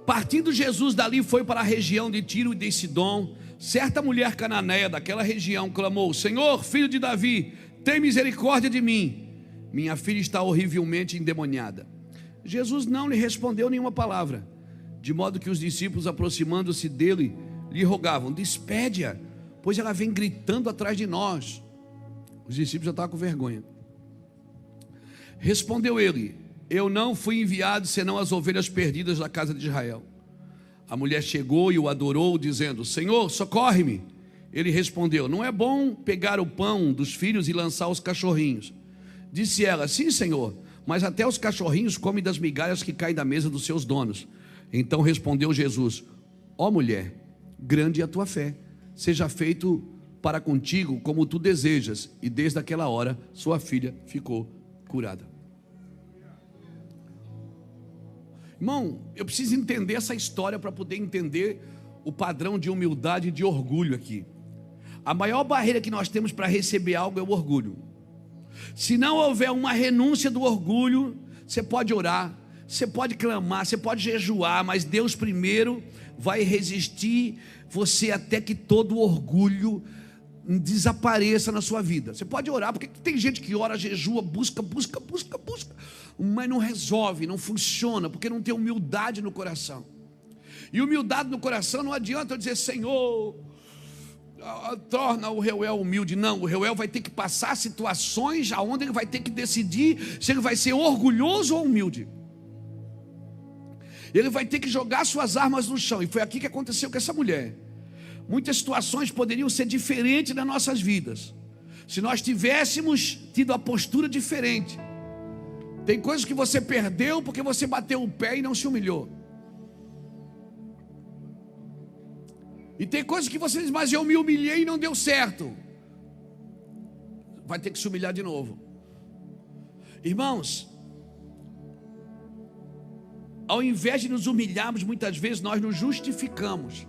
partindo Jesus dali, foi para a região de Tiro e de Sidom. Certa mulher cananeia daquela região clamou: Senhor, filho de Davi, tem misericórdia de mim, minha filha está horrivelmente endemoniada. Jesus não lhe respondeu nenhuma palavra, de modo que os discípulos, aproximando-se dele, lhe rogavam: despede-a, pois ela vem gritando atrás de nós. Os discípulos já estavam com vergonha. Respondeu ele: eu não fui enviado senão as ovelhas perdidas da casa de Israel. A mulher chegou e o adorou, dizendo: Senhor, socorre-me. Ele respondeu: não é bom pegar o pão dos filhos e lançar aos cachorrinhos. Disse ela: sim, Senhor, mas até os cachorrinhos comem das migalhas que caem da mesa dos seus donos. Então respondeu Jesus: ó mulher, grande é a tua fé, seja feito para contigo como tu desejas. E desde aquela hora sua filha ficou curada. Irmão, eu preciso entender essa história para poder entender o padrão de humildade e de orgulho aqui. A maior barreira que nós temos para receber algo é o orgulho. Se não houver uma renúncia do orgulho, você pode orar, você pode clamar, você pode jejuar, mas Deus primeiro vai resistir você até que todo o orgulho desapareça na sua vida. Você pode orar, porque tem gente que ora, jejua, busca, mas não resolve, não funciona, porque não tem humildade no coração. E humildade no coração não adianta eu dizer: Senhor, torna o Reuel humilde. Não, o Reuel vai ter que passar situações onde ele vai ter que decidir se ele vai ser orgulhoso ou humilde. Ele vai ter que jogar suas armas no chão. E foi aqui que aconteceu com essa mulher. Muitas situações poderiam ser diferentes nas nossas vidas, se nós tivéssemos tido a postura diferente. Tem coisas que você perdeu porque você bateu o pé e não se humilhou. E tem coisas que você diz: mas eu me humilhei e não deu certo. Vai ter que se humilhar de novo. Irmãos, ao invés de nos humilharmos, muitas vezes nós nos justificamos.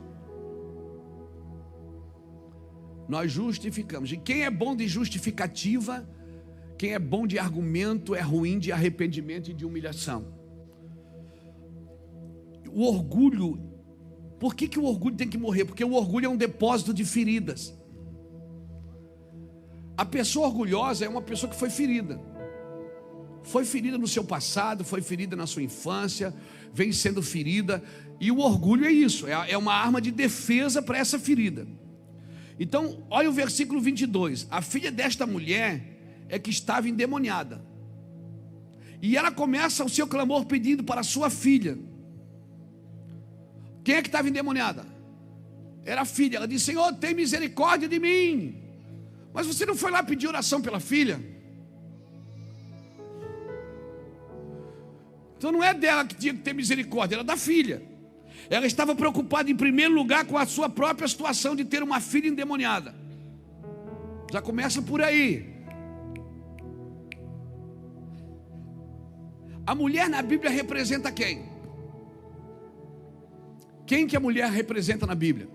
Nós justificamos. E quem é bom de justificativa, quem é bom de argumento, é ruim de arrependimento e de humilhação. O orgulho, por que o orgulho tem que morrer? Porque o orgulho é um depósito de feridas. A pessoa orgulhosa é uma pessoa que foi ferida. Foi ferida no seu passado, foi ferida na sua infância, vem sendo ferida. E o orgulho é isso, é uma arma de defesa para essa ferida. Então, olha o versículo 22. A filha desta mulher é que estava endemoniada. E ela começa o seu clamor pedindo para a sua filha. Quem é que estava endemoniada? Era a filha. Ela disse: Senhor, tem misericórdia de mim. Mas você não foi lá pedir oração pela filha? Então não é dela que tinha que ter misericórdia, era da filha. Ela estava preocupada em primeiro lugar com a sua própria situação de ter uma filha endemoniada. Já começa por aí. A mulher na Bíblia representa quem? Quem que a mulher representa na Bíblia?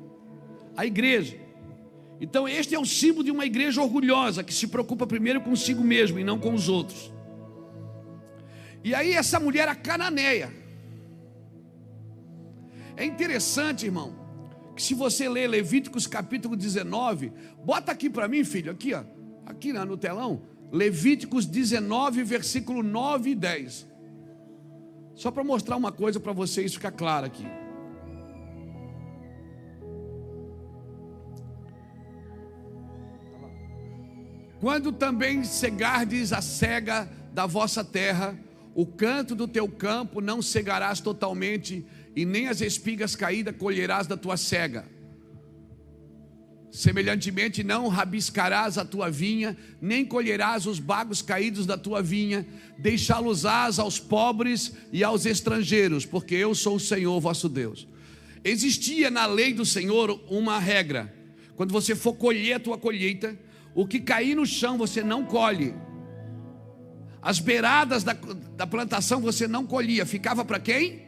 A igreja. Então este é o símbolo de uma igreja orgulhosa, que se preocupa primeiro consigo mesmo e não com os outros. E aí essa mulher, a cananeia. É interessante, irmão, que se você ler Levíticos capítulo 19, bota aqui para mim, filho, aqui, ó, aqui no telão, Levíticos 19, versículo 9 e 10. Só para mostrar uma coisa para vocês ficar claro aqui. Quando também cegardes a cega da vossa terra, o canto do teu campo não cegarás totalmente, e nem as espigas caídas colherás da tua cega. Semelhantemente, não rabiscarás a tua vinha, nem colherás os bagos caídos da tua vinha, deixá-los-ás aos pobres e aos estrangeiros, porque eu sou o Senhor vosso Deus. Existia na lei do Senhor uma regra: quando você for colher a tua colheita, o que cair no chão você não colhe. As beiradas da plantação você não colhia. Ficava para quem?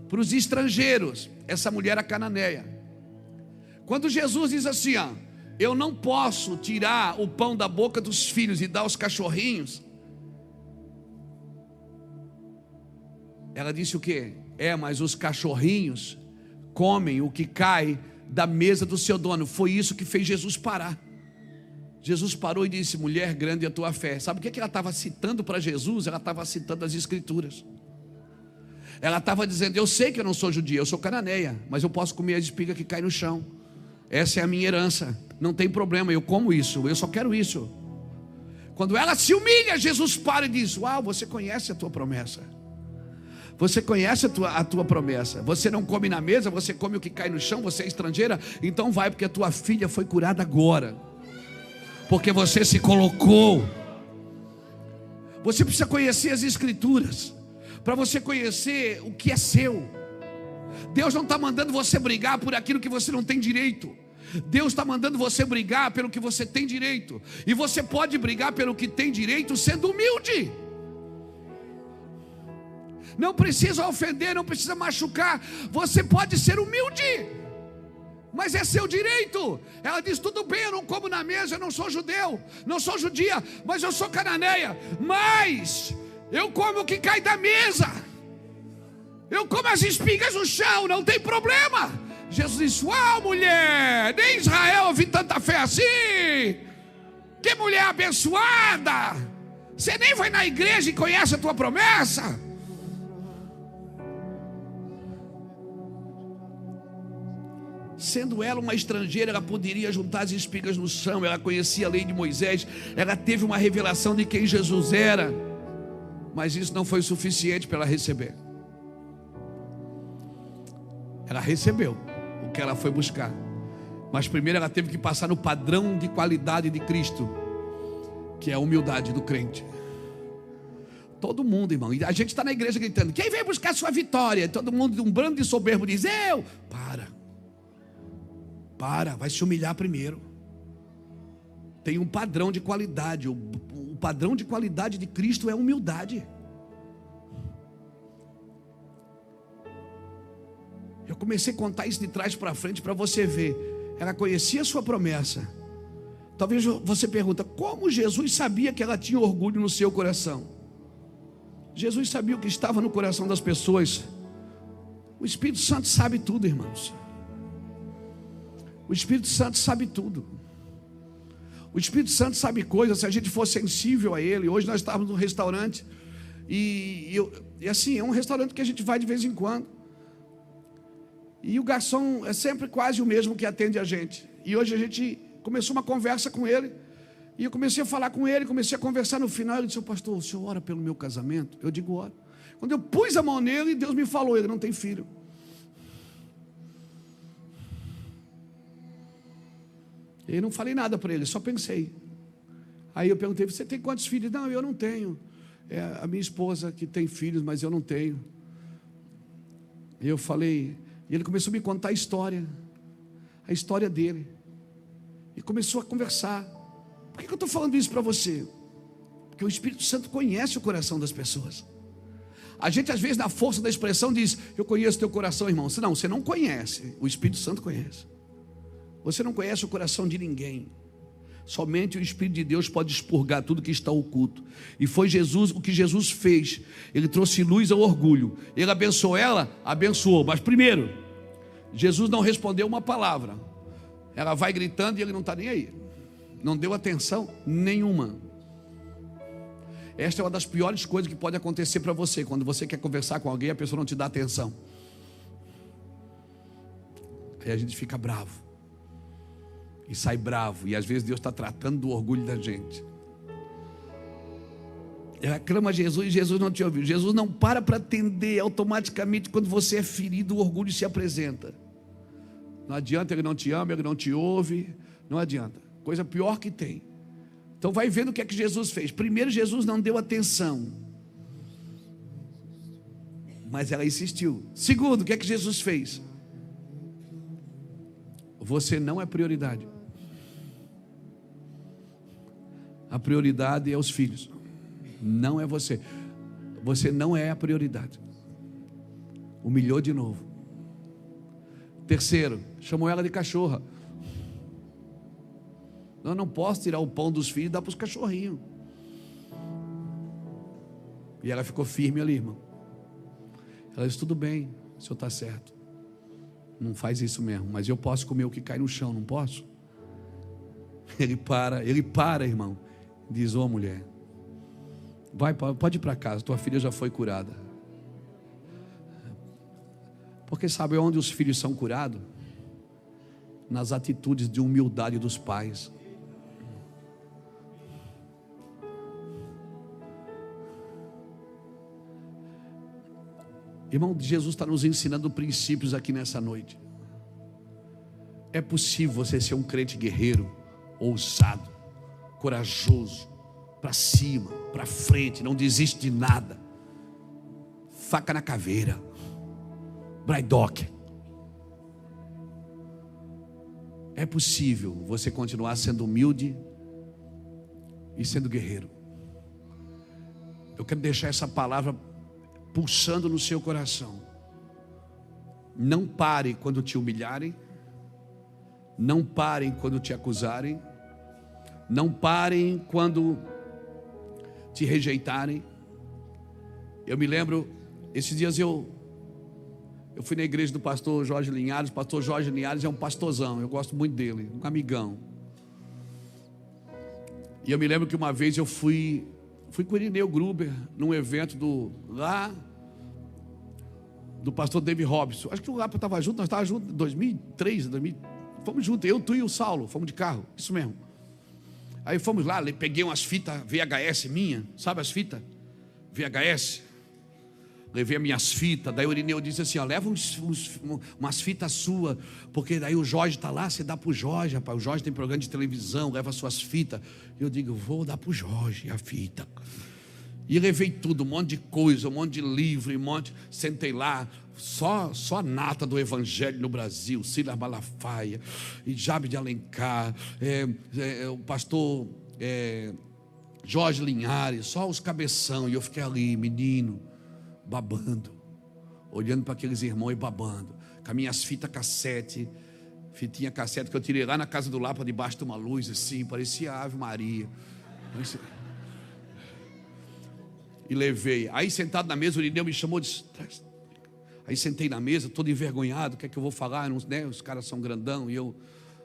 Para os estrangeiros. Essa mulher era cananeia. Quando Jesus diz assim, ó, eu não posso tirar o pão da boca dos filhos e dar aos cachorrinhos, ela disse o quê? Mas os cachorrinhos comem o que cai da mesa do seu dono. Foi isso que fez Jesus parar. Jesus parou e disse, mulher, grande é a tua fé. Sabe o que ela estava citando para Jesus? Ela estava citando as escrituras. Ela estava dizendo, eu sei que eu não sou judia, eu sou cananeia, mas eu posso comer a espiga que cai no chão. Essa é a minha herança, não tem problema, eu como isso, eu só quero isso. Quando ela se humilha, Jesus para e diz, uau, você conhece a tua promessa. Você conhece a tua promessa. Você não come na mesa, você come o que cai no chão, você é estrangeira, então vai, porque a tua filha foi curada agora. Porque você se colocou. Você precisa conhecer as escrituras, para você conhecer o que é seu. Deus não está mandando você brigar por aquilo que você não tem direito. Deus está mandando você brigar pelo que você tem direito. E você pode brigar pelo que tem direito sendo humilde. Não precisa ofender, não precisa machucar. Você pode ser humilde, mas é seu direito. Ela diz, tudo bem, eu não como na mesa, eu não sou judeu, não sou judia, mas eu sou cananeia. Mas eu como o que cai da mesa, eu como as espigas no chão, não tem problema. Jesus disse, uau, mulher, nem em Israel eu vi tanta fé assim. Que mulher abençoada. Você nem vai na igreja e conhece a tua promessa. Sendo ela uma estrangeira, ela poderia juntar as espigas no chão. Ela conhecia a lei de Moisés, ela teve uma revelação de quem Jesus era, mas isso não foi suficiente para ela receber. Ela recebeu o que ela foi buscar, mas primeiro ela teve que passar no padrão de qualidade de Cristo, que é a humildade do crente. Todo mundo, irmão, a gente está na igreja gritando, quem vem buscar sua vitória? Todo mundo, um bando de soberbo, diz, eu. Para, vai se humilhar primeiro. Tem um padrão de qualidade. O padrão de qualidade de Cristo é humildade. Eu comecei a contar isso de trás para frente para você ver. Ela conhecia a sua promessa. Talvez você pergunta, como Jesus sabia que ela tinha orgulho no seu coração? Jesus sabia o que estava no coração das pessoas. O Espírito Santo sabe tudo, irmãos. O Espírito Santo sabe tudo. O Espírito Santo sabe coisas. Se a gente for sensível a Ele. Hoje nós estávamos num restaurante e assim, é um restaurante que a gente vai de vez em quando. E o garçom é sempre quase o mesmo que atende a gente. E hoje a gente começou uma conversa com ele. E eu comecei a falar com ele, comecei a conversar. No final ele disse, pastor, o senhor ora pelo meu casamento? Eu digo, ora. Quando eu pus a mão nele, Deus me falou, ele não tem filho. Eu não falei nada para ele, só pensei. Aí eu perguntei, você tem quantos filhos? Não, eu não tenho. É a minha esposa que tem filhos, mas eu não tenho. Eu falei, e ele começou a me contar a história dele. E começou a conversar. Por que eu estou falando isso para você? Porque o Espírito Santo conhece o coração das pessoas. A gente às vezes na força da expressão diz: eu conheço teu coração, irmão. Não, você não conhece, o Espírito Santo conhece. Você não conhece o coração de ninguém. Somente o Espírito de Deus pode expurgar tudo que está oculto. E foi Jesus, o que Jesus fez. Ele trouxe luz ao orgulho. Ele abençoou ela, abençoou. Mas primeiro, Jesus não respondeu uma palavra. Ela vai gritando e ele não está nem aí. Não deu atenção nenhuma. Esta é uma das piores coisas que pode acontecer para você. Quando você quer conversar com alguém, a pessoa não te dá atenção. Aí a gente fica bravo. E sai bravo. E às vezes Deus está tratando do orgulho da gente. Ela clama a Jesus e Jesus não te ouviu. Jesus não para atender. Automaticamente, quando você é ferido, o orgulho se apresenta. Não adianta, ele não te ama, ele não te ouve. Não adianta. Coisa pior que tem. Então vai vendo o que é que Jesus fez. Primeiro, Jesus não deu atenção, mas ela insistiu. Segundo, o que é que Jesus fez? Você não é prioridade. A prioridade é os filhos, não é você. Você não é a prioridade. Humilhou de novo. Terceiro, chamou ela de cachorra. Eu não posso tirar o pão dos filhos e dar para os cachorrinhos. E ela ficou firme ali, irmão. Ela disse: tudo bem, o senhor está certo. Não faz isso mesmo, mas eu posso comer o que cai no chão, não posso? Ele para, irmão. Diz: ô mulher, pode ir para casa, tua filha já foi curada. Porque sabe onde os filhos são curados? Nas atitudes de humildade dos pais. Irmão, Jesus está nos ensinando princípios aqui nessa noite. É possível você ser um crente guerreiro, ousado, corajoso, para cima, para frente, não desiste de nada. Faca na caveira, Braidock. É possível você continuar sendo humilde e sendo guerreiro. Eu quero deixar essa palavra pulsando no seu coração. Não pare quando te humilharem. Não parem quando te acusarem. Não parem quando te rejeitarem. Eu me lembro, esses dias eu fui na igreja do pastor Jorge Linhares. O pastor Jorge Linhares é um pastorzão, eu gosto muito dele, um amigão. E eu me lembro que uma vez eu fui com o Irineu Gruber num evento lá do pastor David Robson. Acho que o Rapa estava junto, nós estávamos juntos em 2003, fomos juntos, eu, tu e o Saulo, fomos de carro, isso mesmo. Aí fomos lá, peguei umas fitas VHS minha, sabe as fitas? VHS. Levei as minhas fitas. Daí o Irineu disse assim: ó, leva umas fitas suas, porque daí o Jorge está lá, você dá para o Jorge, rapaz. O Jorge tem programa de televisão, leva suas fitas. Eu digo: vou dar para o Jorge a fita. E levei tudo, um monte de coisa, um monte de livro, sentei lá, só a nata do evangelho no Brasil, Silas Malafaia, e Jabe de Alencar, o pastor Jorge Linhares, só os cabeção. E eu fiquei ali, menino, babando, olhando para aqueles irmãos e babando, com as minhas fitas cassete, fitinha cassete que eu tirei lá na casa do Lapa, debaixo de uma luz assim, parecia a Ave Maria. E levei. Aí sentado na mesa, o Irineu me chamou, disse. Aí sentei na mesa, todo envergonhado. O que é que eu vou falar? Né? Os caras são grandão. E eu,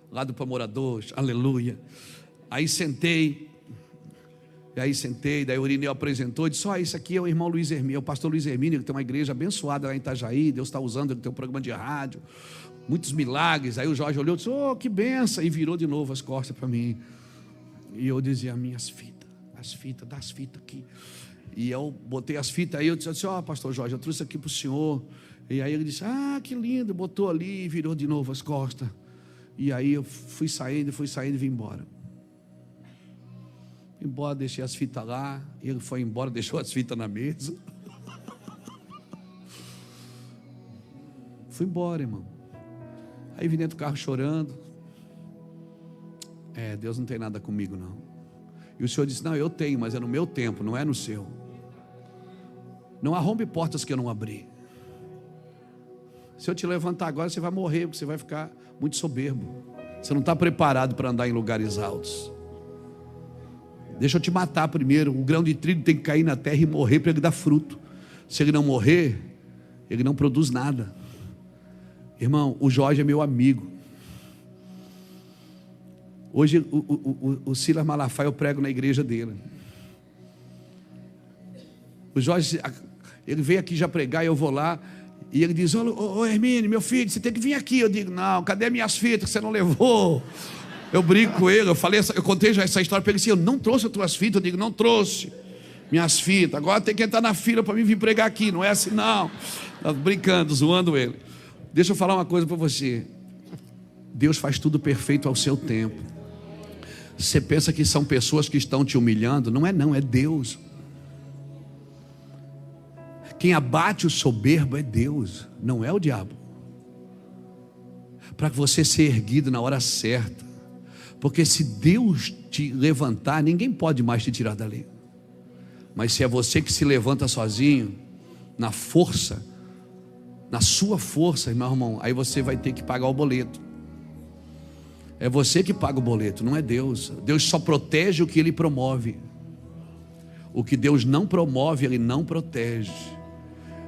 lado para moradores, aleluia. Aí sentei. Daí o Irineu apresentou e disse: ó, isso aqui é o irmão Luiz Hermínio, é o pastor Luiz Hermínio, que tem uma igreja abençoada lá em Itajaí. Deus está usando, ele tem um programa de rádio, muitos milagres. Aí o Jorge olhou e disse: oh, que benção. E virou de novo as costas para mim. E eu dizia: minhas fitas, dá as fitas aqui. E eu botei as fitas. Aí eu disse assim: ó, pastor Jorge, eu trouxe aqui para o senhor. E aí ele disse: ah, que lindo. Botou ali e virou de novo as costas. E aí eu fui saindo e vim embora. Deixei as fitas lá. Ele foi embora, deixou as fitas na mesa. Fui embora, irmão. Aí vim dentro do carro chorando. Deus não tem nada comigo, não. E o Senhor disse: não, eu tenho, mas é no meu tempo, não é no seu. Não arrombe portas que eu não abri. Se eu te levantar agora, você vai morrer, porque você vai ficar muito soberbo. Você não está preparado para andar em lugares altos. Deixa eu te matar primeiro. O grão de trigo tem que cair na terra e morrer para ele dar fruto. Se ele não morrer, ele não produz nada. Irmão, o Jorge é meu amigo. Hoje o Silas Malafaia eu prego na igreja dele. O Jorge, ele veio aqui já pregar e eu vou lá. E ele diz: ô Hermínio, meu filho, você tem que vir aqui. Eu digo: não, cadê minhas fitas que você não levou? Eu brinco com ele, eu contei já essa história para ele assim: eu não trouxe as tuas fitas. Eu digo: não trouxe minhas fitas, agora tem que entrar na fila para mim vir pregar aqui. Não é assim não. Tá brincando, zoando ele. Deixa eu falar uma coisa para você. Deus faz tudo perfeito ao seu tempo. Você pensa que são pessoas que estão te humilhando? Não, é Deus. Quem abate o soberbo é Deus, não é o diabo. Para você ser erguido na hora certa. Porque se Deus te levantar, ninguém pode mais te tirar dali. Mas se é você que se levanta sozinho, na força, na sua força, meu irmão, aí você vai ter que pagar o boleto. É você que paga o boleto, não é Deus. Deus só protege o que Ele promove. O que Deus não promove, Ele não protege.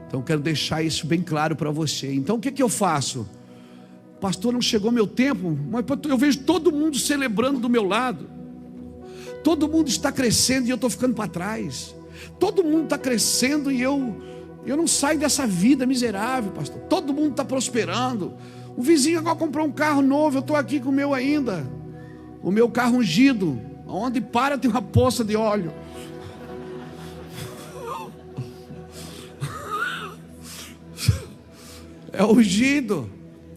Então eu quero deixar isso bem claro para você. Então o que eu faço? Pastor, não chegou meu tempo, mas eu vejo todo mundo celebrando do meu lado. Todo mundo está crescendo e eu estou ficando para trás. Todo mundo está crescendo e eu não saio dessa vida miserável, pastor. Todo mundo está prosperando. O vizinho agora comprou um carro novo, eu estou aqui com o meu ainda. O meu carro ungido, onde para tem uma poça de óleo. É ungido,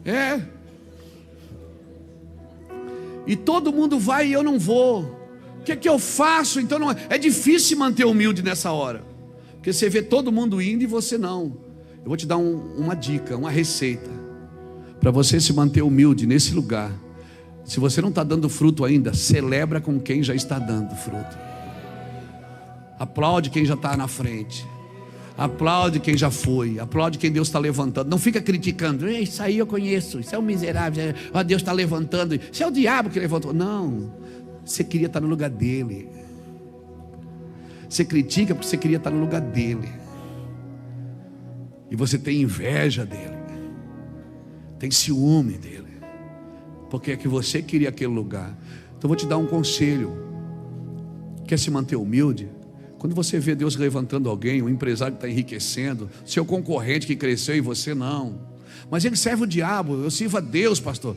é. E todo mundo vai e eu não vou. O que eu faço? Então não é difícil manter humilde nessa hora, porque você vê todo mundo indo e você não. Eu vou te dar uma dica, uma receita para você se manter humilde nesse lugar. Se você não está dando fruto ainda, celebra com quem já está dando fruto. Aplaude quem já está na frente. Aplaude quem já foi. Aplaude quem Deus está levantando. Não fica criticando: isso aí eu conheço, isso é um miserável, Deus está levantando, isso é o diabo que levantou. Não, você queria estar no lugar dele. Você critica porque você queria estar no lugar dele. E você tem inveja dele, tem ciúme dele, porque é que você queria aquele lugar. Então eu vou te dar um conselho. Quer se manter humilde? Quando você vê Deus levantando alguém, um empresário que está enriquecendo, seu concorrente que cresceu e você não, mas ele serve o diabo, eu sirvo a Deus, pastor.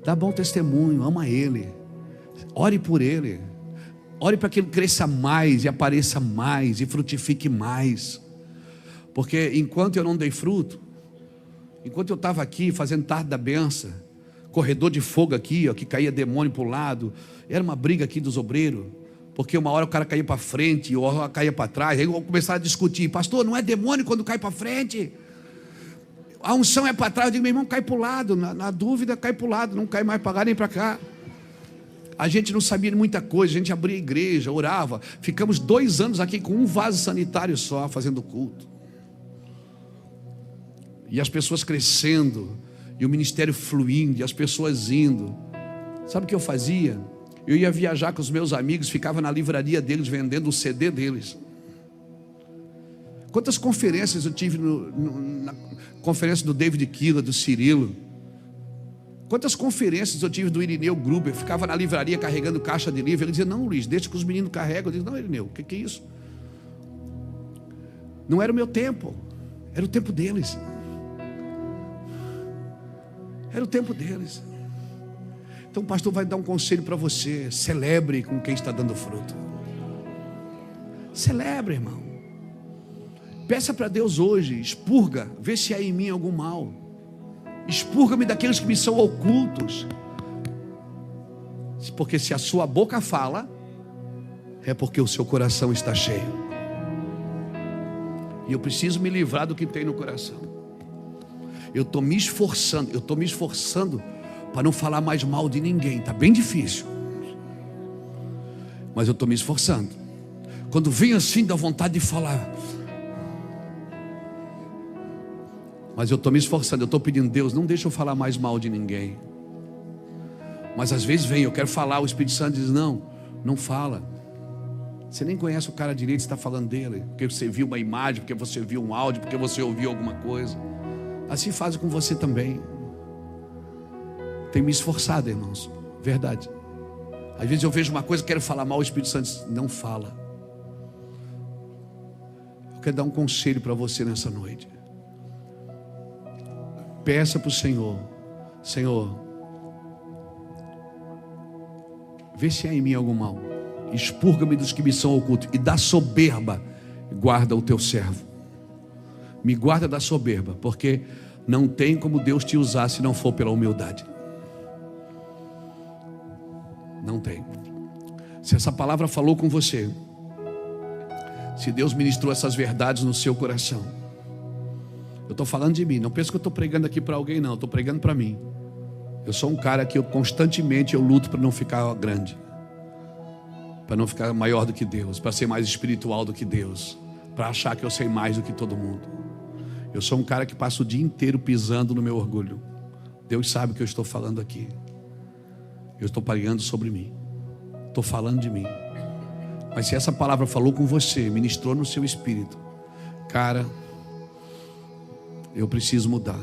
Dá bom testemunho, ama ele, ore por ele, ore para que ele cresça mais e apareça mais e frutifique mais. Porque enquanto eu não dei fruto, enquanto eu estava aqui fazendo tarde da benção, corredor de fogo aqui, ó, que caía demônio para o lado, era uma briga aqui dos obreiros. Porque uma hora o cara caía para frente, ou hora caía para trás. Aí começaram a discutir: pastor, não é demônio quando cai para frente? A unção é para trás. Eu digo: meu irmão, cai para o lado. Na dúvida, cai para o lado. Não cai mais para lá nem para cá. A gente não sabia muita coisa. A gente abria a igreja, orava. Ficamos 2 anos aqui com um vaso sanitário só, fazendo culto. E as pessoas crescendo, e o ministério fluindo, e as pessoas indo. Sabe o que eu fazia? Eu ia viajar com os meus amigos, ficava na livraria deles vendendo o CD deles. Quantas conferências eu tive na conferência do David Keeler, do Cirilo. Quantas conferências eu tive do Irineu Gruber. Ficava na livraria carregando caixa de livro. Ele dizia: não, Luiz, deixa que os meninos carregam. Eu disse: não, Irineu, o que é isso? Não era o meu tempo, era o tempo deles. Era o tempo deles. Então o pastor vai dar um conselho para você: celebre com quem está dando fruto. Celebre, irmão. Peça para Deus hoje: expurga, vê se há em mim algum mal. Expurga-me daqueles que me são ocultos. Porque se a sua boca fala, é porque o seu coração está cheio. E eu preciso me livrar do que tem no coração. Eu estou me esforçando para não falar mais mal de ninguém. Está bem difícil, mas eu estou me esforçando. Quando vem assim, dá vontade de falar. Mas eu estou me esforçando, eu estou pedindo: Deus, não deixa eu falar mais mal de ninguém. Mas às vezes vem, eu quero falar, o Espírito Santo diz: não, não fala. Você nem conhece o cara direito, você está falando dele, porque você viu uma imagem, porque você viu um áudio, porque você ouviu alguma coisa. Assim faz com você também. Tenho me esforçado, irmãos, verdade. Às vezes eu vejo uma coisa, quero falar mal, o Espírito Santo diz: não fala. Eu quero dar um conselho para você nessa noite. Peça para o Senhor: Senhor, vê se há em mim algum mal, expurga-me dos que me são ocultos, e da soberba guarda o teu servo. Me guarda da soberba, porque não tem como Deus te usar se não for pela humildade. Não tem. Se essa palavra falou com você, se Deus ministrou essas verdades no seu coração, eu estou falando de mim, não penso que eu estou pregando aqui para alguém, não, eu estou pregando para mim. Eu sou um cara que constantemente eu luto para não ficar grande, para não ficar maior do que Deus, para ser mais espiritual do que Deus, para achar que eu sei mais do que todo mundo. Eu sou um cara que passa o dia inteiro pisando no meu orgulho. Deus sabe o que eu estou falando aqui. Eu estou pregando sobre mim, estou falando de mim. Mas se essa palavra falou com você, ministrou no seu espírito, cara, eu preciso mudar.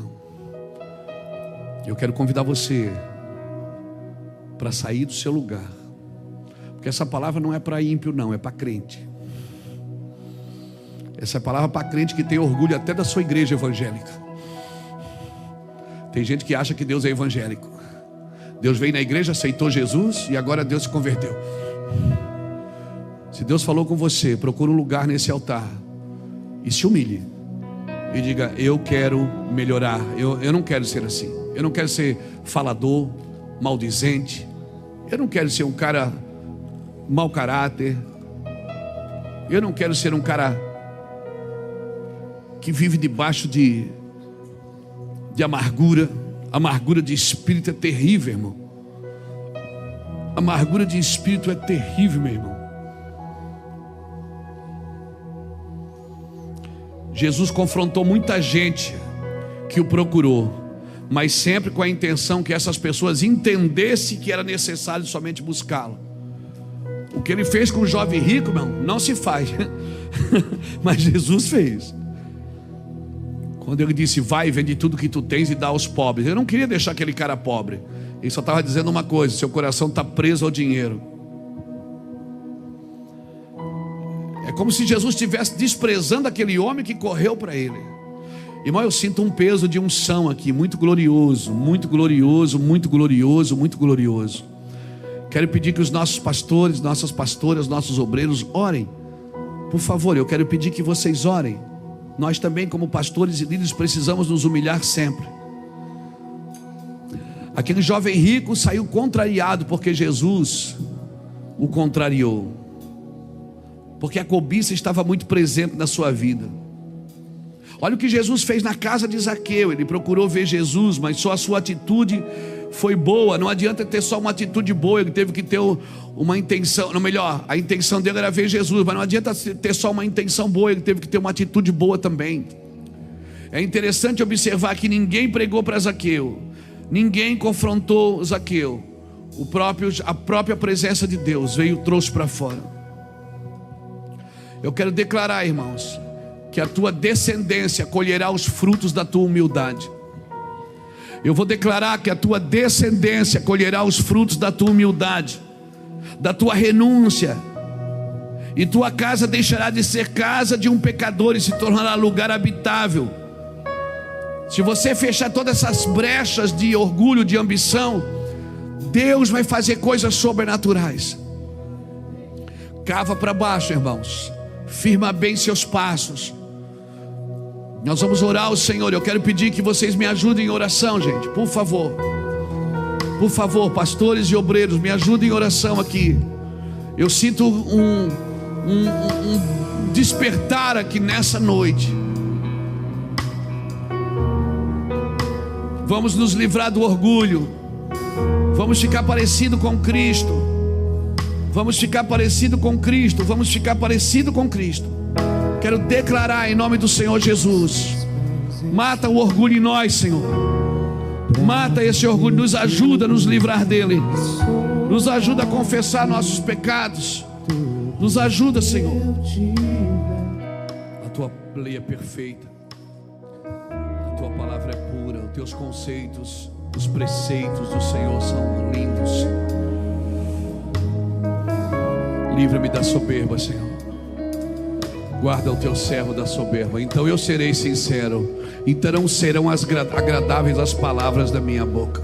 Eu quero convidar você para sair do seu lugar, porque essa palavra não é para ímpio, não, é para crente. Essa é a palavra para crente que tem orgulho até da sua igreja evangélica. Tem gente que acha que Deus é evangélico. Deus veio na igreja, aceitou Jesus e agora Deus se converteu. Se Deus falou com você, procura um lugar nesse altar e se humilhe e diga: eu quero melhorar, eu não quero ser assim. Eu não quero ser falador, maldizente. Eu não quero ser um cara mau caráter. Eu não quero ser um cara que vive debaixo de amargura. Amargura de espírito é terrível, irmão. Amargura de espírito é terrível, meu irmão. Jesus confrontou muita gente que o procurou, mas sempre com a intenção que essas pessoas entendessem que era necessário somente buscá-lo. O que ele fez com o jovem rico, meu, não se faz. Mas Jesus fez. Quando ele disse: vai, vende tudo que tu tens e dá aos pobres. Ele não queria deixar aquele cara pobre. Ele só estava dizendo uma coisa: seu coração está preso ao dinheiro. É como se Jesus estivesse desprezando aquele homem que correu para ele. Irmão, eu sinto um peso de unção aqui, muito glorioso, muito glorioso, muito glorioso, muito glorioso. Quero pedir que os nossos pastores, nossas pastoras, nossos obreiros orem. Por favor, eu quero pedir que vocês orem. Nós também, como pastores e líderes, precisamos nos humilhar sempre. Aquele jovem rico saiu contrariado porque Jesus o contrariou, porque a cobiça estava muito presente na sua vida. Olha o que Jesus fez na casa de Zaqueu. Ele procurou ver Jesus, mas só a sua atitude foi boa. Não adianta ter só uma atitude boa, ele teve que ter uma intenção. Não, melhor, a intenção dele era ver Jesus, mas não adianta ter só uma intenção boa, ele teve que ter uma atitude boa também. É interessante observar que ninguém pregou para Zaqueu, ninguém confrontou Zaqueu. A própria presença de Deus veio e trouxe para fora. Eu quero declarar, irmãos, que a tua descendência colherá os frutos da tua humildade. Eu vou declarar que a tua descendência colherá os frutos da tua humildade, da tua renúncia, e tua casa deixará de ser casa de um pecador e se tornará lugar habitável. Se você fechar todas essas brechas de orgulho, de ambição, Deus vai fazer coisas sobrenaturais. Cava para baixo, irmãos, firma bem seus passos. Nós vamos orar ao Senhor. Eu quero pedir que vocês me ajudem em oração, gente, por favor. Por favor, pastores e obreiros, me ajudem em oração aqui. Eu sinto um despertar aqui nessa noite. Vamos nos livrar do orgulho. Vamos ficar parecido com Cristo. Vamos ficar parecido com Cristo. Vamos ficar parecido com Cristo. Quero declarar em nome do Senhor Jesus: mata o orgulho em nós, Senhor. Mata esse orgulho, nos ajuda a nos livrar dele. Nos ajuda a confessar nossos pecados. Nos ajuda, Senhor. A tua lei é perfeita. A tua palavra é pura. Os teus conceitos, os preceitos do Senhor são lindos. Livra-me da soberba, Senhor. Guarda o teu servo da soberba. Então eu serei sincero. Então serão agradáveis as palavras da minha boca.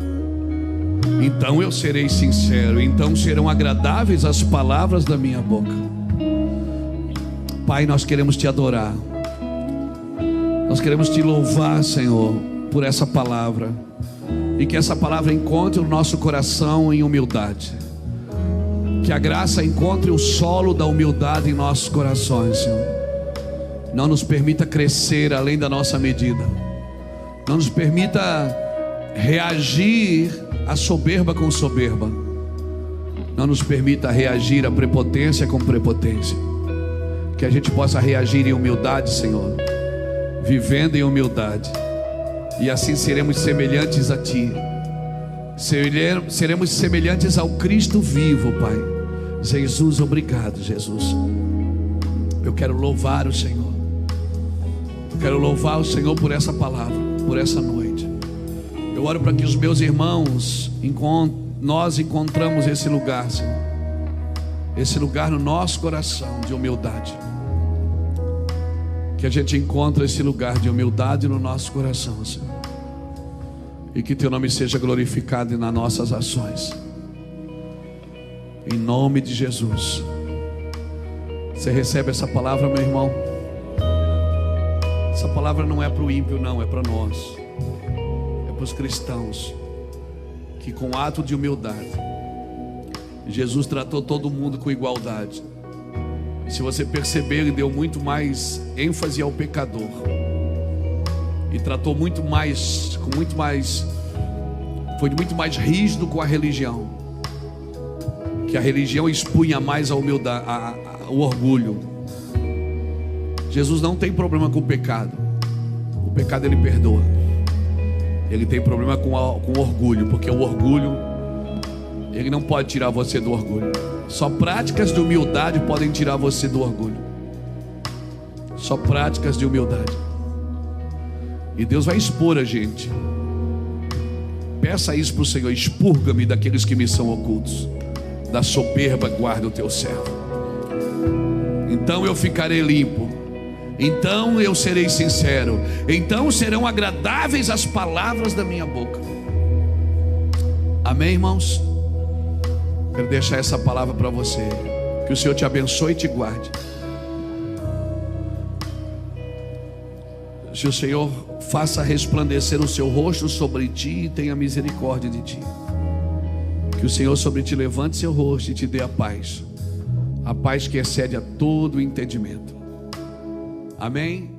Então eu serei sincero. Então serão agradáveis as palavras da minha boca. Pai, nós queremos te adorar. Nós queremos te louvar, Senhor, por essa palavra. E que essa palavra encontre o nosso coração em humildade. Que a graça encontre o solo da humildade em nossos corações, Senhor. Não nos permita crescer além da nossa medida. Não nos permita reagir à soberba com soberba. Não nos permita reagir à prepotência com prepotência. Que a gente possa reagir em humildade, Senhor, vivendo em humildade. E assim seremos semelhantes a Ti. Seremos semelhantes ao Cristo vivo, Pai. Jesus, obrigado, Jesus. Eu quero louvar o Senhor. Eu quero louvar o Senhor por essa palavra, por essa noite. Eu oro para que os meus irmãos, nós encontramos esse lugar, Senhor. Esse lugar no nosso coração de humildade. Que a gente encontre esse lugar de humildade no nosso coração, Senhor. E que teu nome seja glorificado nas nossas ações. Em nome de Jesus. Você recebe essa palavra, meu irmão? Essa palavra não é para o ímpio, não, é para nós. É para os cristãos. Que com ato de humildade, Jesus tratou todo mundo com igualdade. E se você perceber, Ele deu muito mais ênfase ao pecador. E tratou muito mais, foi muito mais rígido com a religião. Que a religião expunha mais a humildade, o orgulho. Jesus não tem problema com o pecado. O pecado Ele perdoa. Ele tem problema com o orgulho, porque o orgulho, Ele não pode tirar você do orgulho. Só práticas de humildade podem tirar você do orgulho. Só práticas de humildade. E Deus vai expor a gente. Peça isso para o Senhor: expurga-me daqueles que me são ocultos. Da soberba guarda o teu servo. Então eu ficarei limpo. Então eu serei sincero. Então serão agradáveis as palavras da minha boca. Amém, irmãos? Quero deixar essa palavra para você. Que o Senhor te abençoe e te guarde. Se o Senhor faça resplandecer o seu rosto sobre ti e tenha misericórdia de ti. Que o Senhor sobre ti levante seu rosto e te dê a paz. A paz que excede a todo entendimento. Amém?